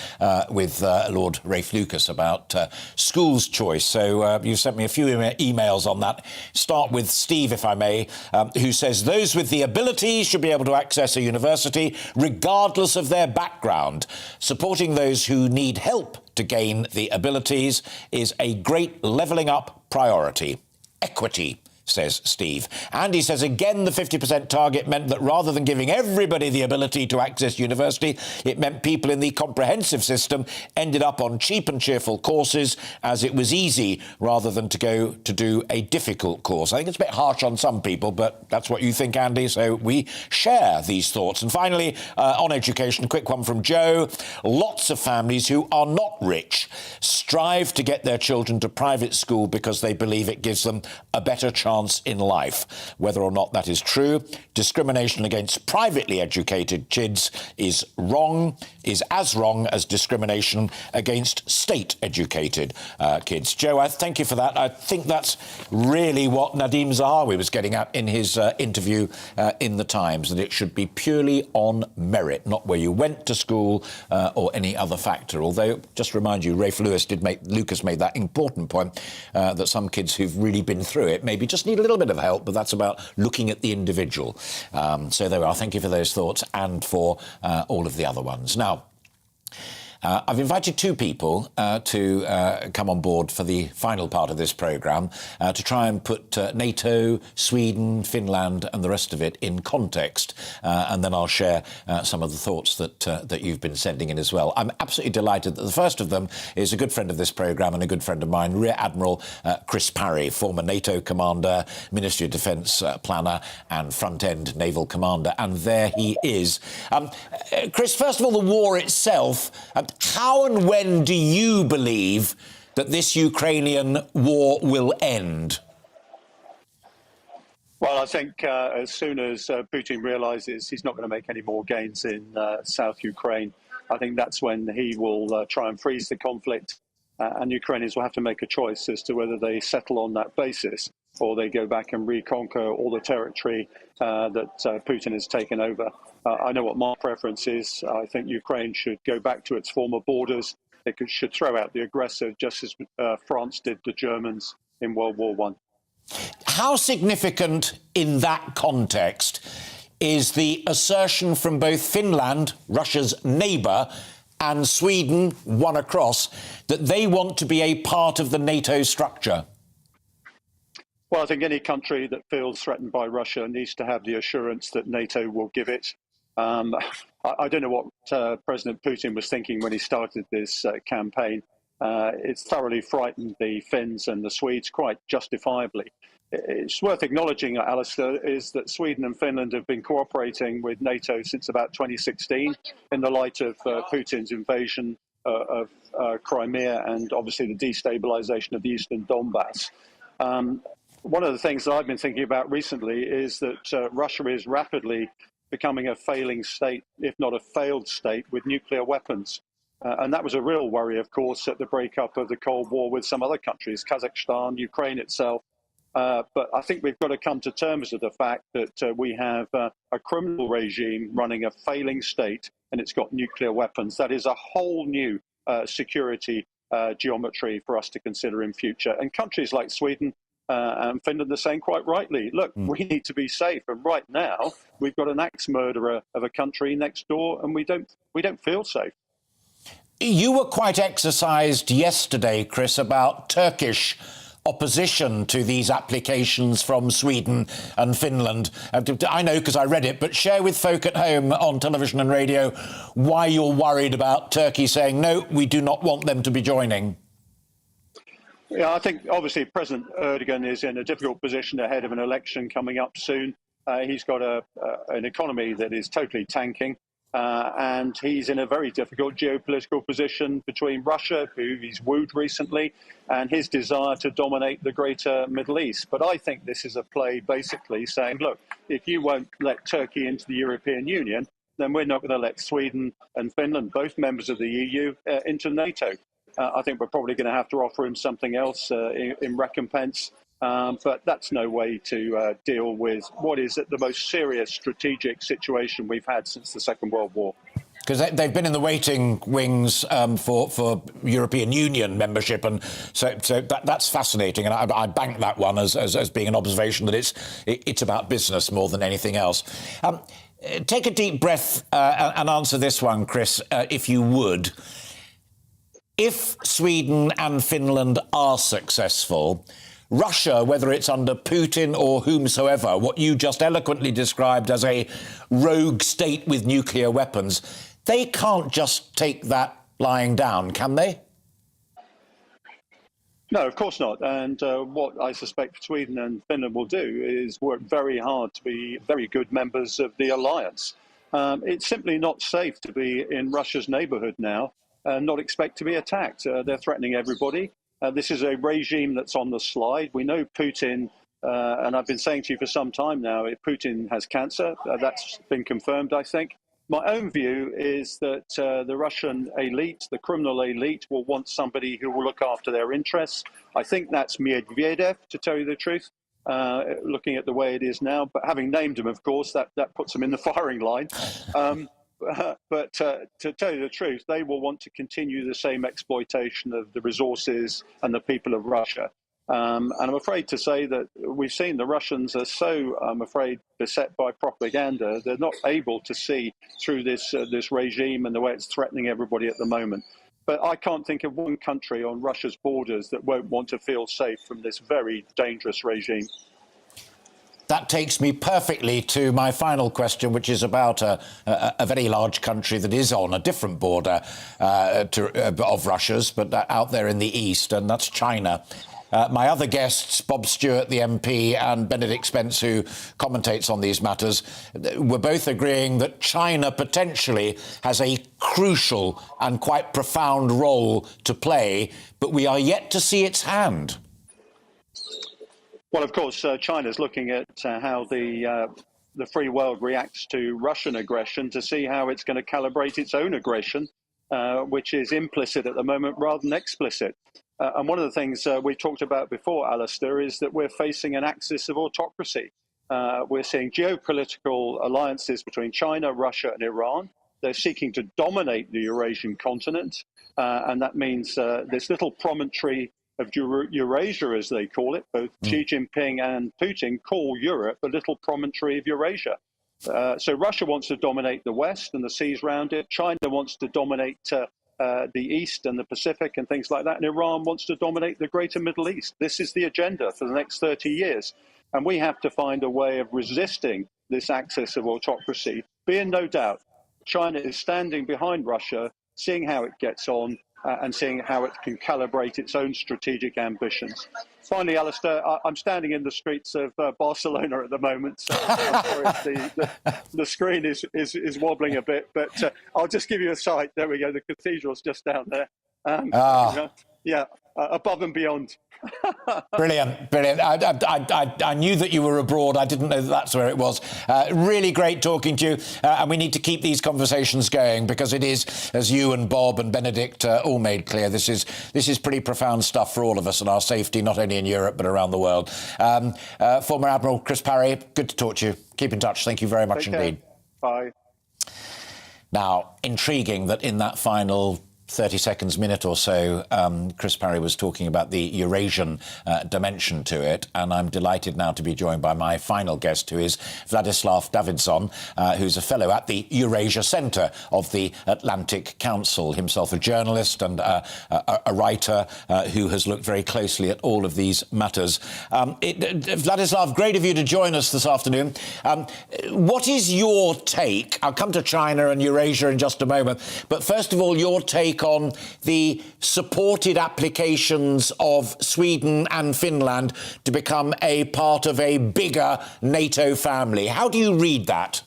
with Lord Rafe Lucas about school's choice. So you sent me a few emails on that. Start with Steve, if I may, who says, those with the ability should be able to access a university regardless of their background. Supporting those who need help to gain the abilities is a great levelling up priority. Equity, says Steve. And he says, again, the 50% target meant that rather than giving everybody the ability to access university, it meant people in the comprehensive system ended up on cheap and cheerful courses as it was easy rather than to go to do a difficult course. I think it's a bit harsh on some people, but that's what you think, Andy, so we share these thoughts. And finally, on education, a quick one from Joe. Lots of families who are not rich strive to get their children to private school because they believe it gives them a better chance in life. Whether or not that is true, discrimination against privately educated kids is as wrong as discrimination against state-educated kids. Joe, I thank you for that. I think that's really what Nadeem Zahawi was getting at in his interview in The Times, that it should be purely on merit, not where you went to school or any other factor. Although, just remind you, Rafe Lucas made that important point that some kids who've really been through it maybe just need a little bit of help, but that's about looking at the individual. So there we are. Thank you for those thoughts and for all of the other ones. Now, I've invited two people to come on board for the final part of this programme to try and put NATO, Sweden, Finland and the rest of it in context. And then I'll share some of the thoughts that you've been sending in as well. I'm absolutely delighted that the first of them is a good friend of this programme and a good friend of mine, Rear Admiral Chris Parry, former NATO commander, Ministry of Defence planner and front-end naval commander. And there he is. Chris, first of all, the war itself. How and when do you believe that this Ukrainian war will end? Well, I think as soon as Putin realises he's not going to make any more gains in South Ukraine, I think that's when he will try and freeze the conflict, and Ukrainians will have to make a choice as to whether they settle on that basis or they go back and reconquer all the territory that Putin has taken over. I know what my preference is. I think Ukraine should go back to its former borders. It should throw out the aggressor, just as France did the Germans in World War I. How significant in that context is the assertion from both Finland, Russia's neighbour, and Sweden, one across, that they want to be a part of the NATO structure? Well, I think any country that feels threatened by Russia needs to have the assurance that NATO will give it. I don't know what President Putin was thinking when he started this campaign. It's thoroughly frightened the Finns and the Swedes, quite justifiably. It's worth acknowledging, Alistair, is that Sweden and Finland have been cooperating with NATO since about 2016 in the light of Putin's invasion of Crimea and obviously the destabilization of the eastern Donbass. One of the things that I've been thinking about recently is that Russia is rapidly becoming a failing state, if not a failed state, with nuclear weapons. And that was a real worry, of course, at the breakup of the Cold War with some other countries, Kazakhstan, Ukraine itself. But I think we've got to come to terms with the fact that we have a criminal regime running a failing state, and it's got nuclear weapons. That is a whole new security geometry for us to consider in future. And countries like Sweden and Finland are saying quite rightly, look, we need to be safe. And right now, we've got an axe murderer of a country next door, and we don't feel safe. You were quite exercised yesterday, Chris, about Turkish opposition to these applications from Sweden and Finland. I know because I read it, but share with folk at home on television and radio why you're worried about Turkey saying, no, we do not want them to be joining. Yeah, I think obviously President Erdogan is in a difficult position ahead of an election coming up soon. He's got an economy that is totally tanking. And he's in a very difficult geopolitical position between Russia, who he's wooed recently, and his desire to dominate the greater Middle East. But I think this is a play basically saying, look, if you won't let Turkey into the European Union, then we're not going to let Sweden and Finland, both members of the EU, into NATO. I think we're probably going to have to offer him something else in recompense. But that's no way to deal with what is the most serious strategic situation we've had since the Second World War. Because they've been in the waiting wings for European Union membership, and so that's fascinating. And I bank that one as being an observation that it's about business more than anything else. Take a deep breath and answer this one, Chris, if you would. If Sweden and Finland are successful, Russia, whether it's under Putin or whomsoever, what you just eloquently described as a rogue state with nuclear weapons, they can't just take that lying down, can they? No, of course not. And what I suspect Sweden and Finland will do is work very hard to be very good members of the alliance. It's simply not safe to be in Russia's neighbourhood now and not expect to be attacked. They're threatening everybody. This is a regime that's on the slide. We know Putin, and I've been saying to you for some time now, Putin has cancer. That's been confirmed, I think. My own view is that the Russian elite, the criminal elite, will want somebody who will look after their interests. I think that's Medvedev, to tell you the truth, looking at the way it is now. But having named him, of course, that puts him in the firing line. But to tell you the truth, they will want to continue the same exploitation of the resources and the people of Russia. And I'm afraid to say that we've seen the Russians are so, I'm afraid, beset by propaganda. They're not able to see through this regime and the way it's threatening everybody at the moment. But I can't think of one country on Russia's borders that won't want to feel safe from this very dangerous regime. That takes me perfectly to my final question, which is about a very large country that is on a different border of Russia's, but out there in the east, and that's China. My other guests, Bob Stewart, the MP, and Benedict Spence, who commentates on these matters, were both agreeing that China potentially has a crucial and quite profound role to play, but we are yet to see its hand. Well, of course, China's looking at how the free world reacts to Russian aggression to see how it's going to calibrate its own aggression, which is implicit at the moment rather than explicit. And one of the things we talked about before, Alistair, is that we're facing an axis of autocracy. We're seeing geopolitical alliances between China, Russia and Iran. They're seeking to dominate the Eurasian continent. And that means this little promontory of Eurasia, as they call it, both Xi Jinping and Putin call Europe a little promontory of Eurasia. So Russia wants to dominate the West and the seas around it. China wants to dominate the East and the Pacific and things like that. And Iran wants to dominate the greater Middle East. This is the agenda for the next 30 years. And we have to find a way of resisting this axis of autocracy. Be in no doubt, China is standing behind Russia, seeing how it gets on, and seeing how it can calibrate its own strategic ambitions. Finally, Alistair, I'm standing in the streets of Barcelona at the moment, so I'm sorry the screen is wobbling a bit, but I'll just give you a sight. There we go, the cathedral's just down there. above and beyond. Brilliant, brilliant. I knew that you were abroad. I didn't know that that's where it was. Really great talking to you. And we need to keep these conversations going because it is, as you and Bob and Benedict all made clear, this is pretty profound stuff for all of us and our safety, not only in Europe but around the world. Former Admiral Chris Parry, good to talk to you. Keep in touch. Thank you very much indeed. Bye. Now, intriguing that in that final 30 seconds, minute or so, Chris Parry was talking about the Eurasian dimension to it, and I'm delighted now to be joined by my final guest, who is Vladislav Davidson, who's a fellow at the Eurasia Centre of the Atlantic Council, himself a journalist and a writer who has looked very closely at all of these matters. Vladislav, great of you to join us this afternoon. What is your take? I'll come to China and Eurasia in just a moment, but first of all, your take on the supported applications of Sweden and Finland to become a part of a bigger NATO family. How do you read that?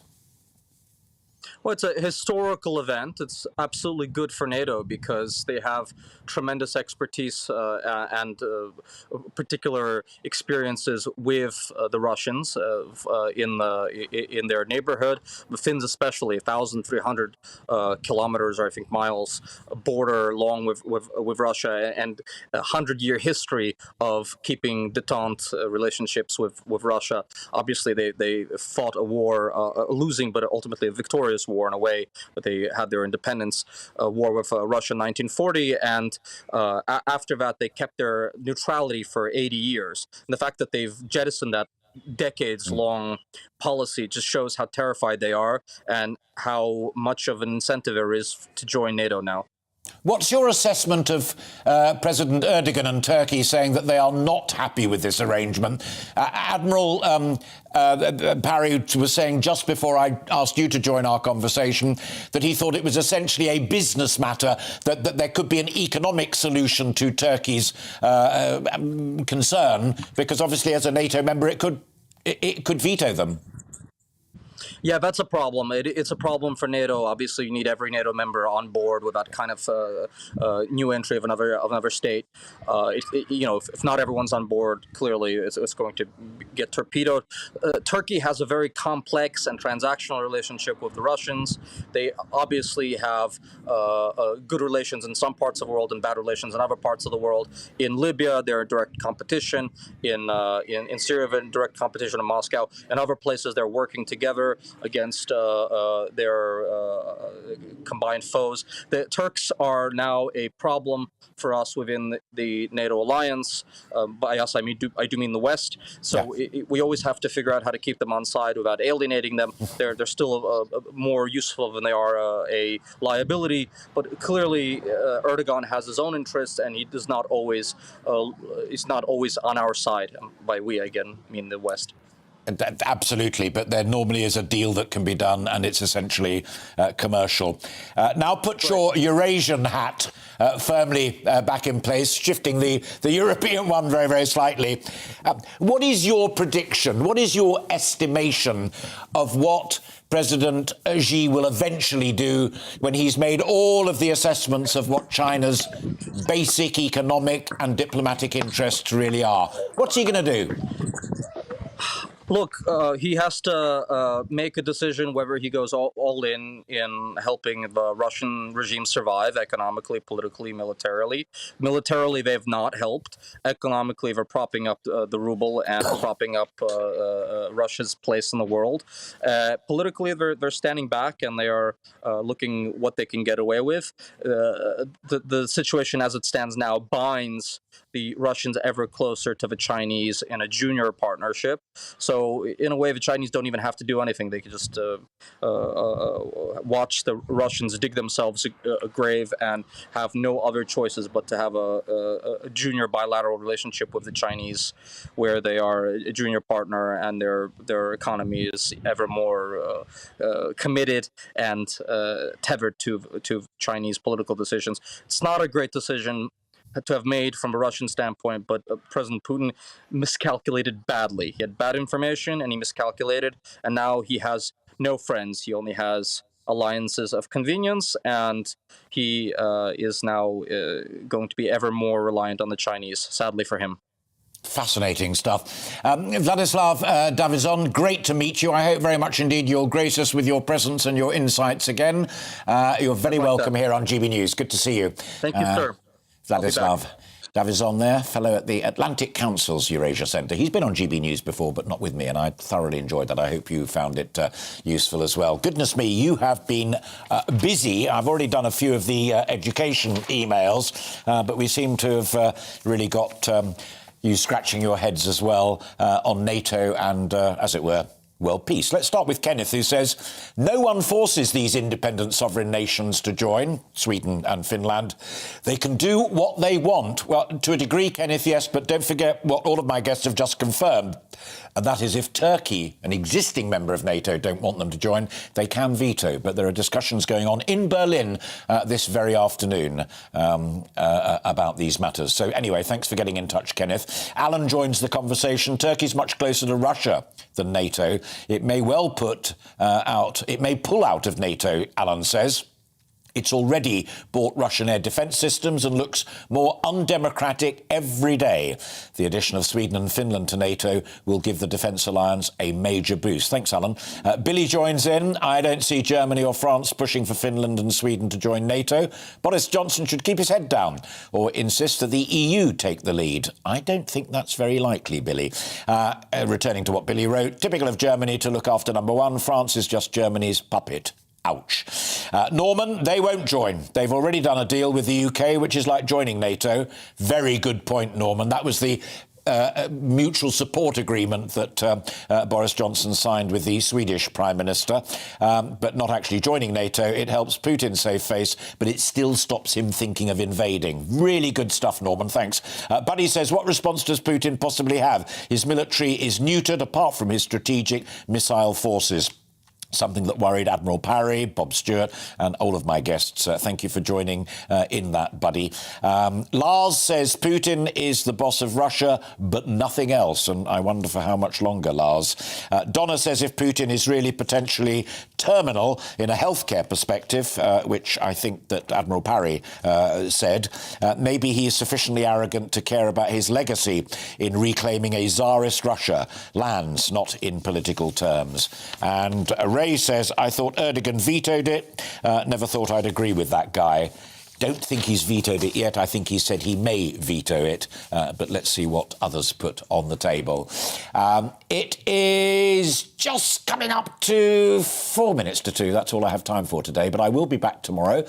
Well, it's a historical event. It's absolutely good for NATO because they have tremendous expertise and particular experiences with the Russians in their neighborhood. The Finns especially, 1,300 kilometers or I think miles border long with Russia, and a 100-year history of keeping détente relationships with Russia. Obviously, they fought a war, losing but ultimately a victorious war in a way, but they had their independence war with Russia in 1940, and after that they kept their neutrality for 80 years. And the fact that they've jettisoned that decades-long policy just shows how terrified they are and how much of an incentive there is to join NATO now. What's your assessment of President Erdogan and Turkey saying that they are not happy with this arrangement? Admiral Parry was saying just before I asked you to join our conversation that he thought it was essentially a business matter, that there could be an economic solution to Turkey's concern, because obviously as a NATO member it could veto them. Yeah, that's a problem. It's a problem for NATO. Obviously, you need every NATO member on board with that kind of new entry of another state. If not everyone's on board, clearly it's going to get torpedoed. Turkey has a very complex and transactional relationship with the Russians. They obviously have good relations in some parts of the world and bad relations in other parts of the world. In Libya, they're in direct competition. In Syria, they're in direct competition in Moscow. In other places, they're working together against their combined foes. The Turks are now a problem for us within the NATO alliance. By us, I do mean the West. So we always have to figure out how to keep them on side without alienating them. They're still more useful than they are a liability. But clearly, Erdogan has his own interests, and he does not always is not always on our side. By we, again, mean the West. Absolutely, but there normally is a deal that can be done, and it's essentially commercial. Now put your Eurasian hat firmly back in place, shifting the European one very, very slightly. What is your prediction? What is your estimation of what President Xi will eventually do when he's made all of the assessments of what China's basic economic and diplomatic interests really are? What's he going to do? Look, he has to make a decision whether he goes all in helping the Russian regime survive economically, politically, militarily. Militarily, they've not helped. Economically, they're propping up the ruble and propping up Russia's place in the world. Politically, they're standing back and they are looking what they can get away with. The situation as it stands now binds the Russians ever closer to the Chinese in a junior partnership. So in a way, the Chinese don't even have to do anything. They can just watch the Russians dig themselves a grave and have no other choices but to have a junior bilateral relationship with the Chinese, where they are a junior partner and their economy is ever more committed and tethered to Chinese political decisions. It's not a great decision to have made from a Russian standpoint, but President Putin miscalculated badly. He had bad information and he miscalculated, and now he has no friends. He only has alliances of convenience, and he is now going to be ever more reliant on the Chinese, sadly for him. Fascinating stuff. Vladislav Davizon, great to meet you. I hope very much indeed you'll grace us with your presence and your insights again. You're very welcome here on GB News. Good to see you. Thank you, sir. Vladislav Davizon there, fellow at the Atlantic Council's Eurasia Centre. He's been on GB News before, but not with me, and I thoroughly enjoyed that. I hope you found it useful as well. Goodness me, you have been busy. I've already done a few of the education emails, but we seem to have really got you scratching your heads as well on NATO and, as it were, world peace. Let's start with Kenneth, who says, no one forces these independent sovereign nations to join, Sweden and Finland. They can do what they want. Well, to a degree, Kenneth, yes, but don't forget what all of my guests have just confirmed. And that is if Turkey, an existing member of NATO, don't want them to join, they can veto. But there are discussions going on in Berlin this very afternoon about these matters. So anyway, thanks for getting in touch, Kenneth. Alan joins the conversation. Turkey's much closer to Russia than NATO. It may well it may pull out of NATO, Alan says. It's already bought Russian air defence systems and looks more undemocratic every day. The addition of Sweden and Finland to NATO will give the defence alliance a major boost. Thanks, Alan. Billy joins in. I don't see Germany or France pushing for Finland and Sweden to join NATO. Boris Johnson should keep his head down or insist that the EU take the lead. I don't think that's very likely, Billy. Returning to what Billy wrote, typical of Germany to look after number one. France is just Germany's puppet. Ouch. Norman, they won't join. They've already done a deal with the UK, which is like joining NATO. Very good point, Norman. That was the mutual support agreement that Boris Johnson signed with the Swedish Prime Minister, but not actually joining NATO. It helps Putin save face, but it still stops him thinking of invading. Really good stuff, Norman. Thanks. Buddy says, what response does Putin possibly have? His military is neutered apart from his strategic missile forces. Something that worried Admiral Parry, Bob Stewart, and all of my guests. Thank you for joining in that, buddy. Lars says Putin is the boss of Russia, but nothing else. And I wonder for how much longer, Lars. Donna says if Putin is really potentially terminal in a healthcare perspective, which I think that Admiral Parry said, maybe he is sufficiently arrogant to care about his legacy in reclaiming a Tsarist Russia, lands, not in political terms. And Ray says, I thought Erdogan vetoed it. Never thought I'd agree with that guy. Don't think he's vetoed it yet. I think he said he may veto it, but let's see what others put on the table. It is just coming up to 4 minutes to 2. That's all I have time for today, but I will be back tomorrow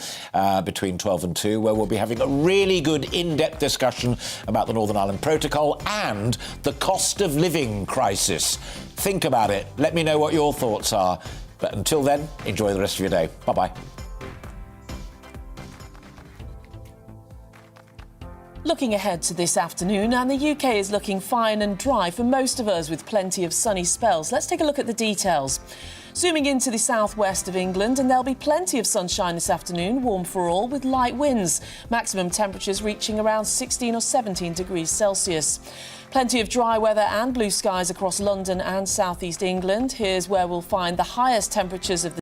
between 12 and 2, where we'll be having a really good in-depth discussion about the Northern Ireland Protocol and the cost of living crisis. Think about it. Let me know what your thoughts are. But until then, enjoy the rest of your day. Bye-bye. Looking ahead to this afternoon, and the UK is looking fine and dry for most of us with plenty of sunny spells. Let's take a look at the details. Zooming into the southwest of England, and there'll be plenty of sunshine this afternoon, warm for all with light winds. Maximum temperatures reaching around 16 or 17 degrees Celsius. Plenty of dry weather and blue skies across London and southeast England. Here's where we'll find the highest temperatures of the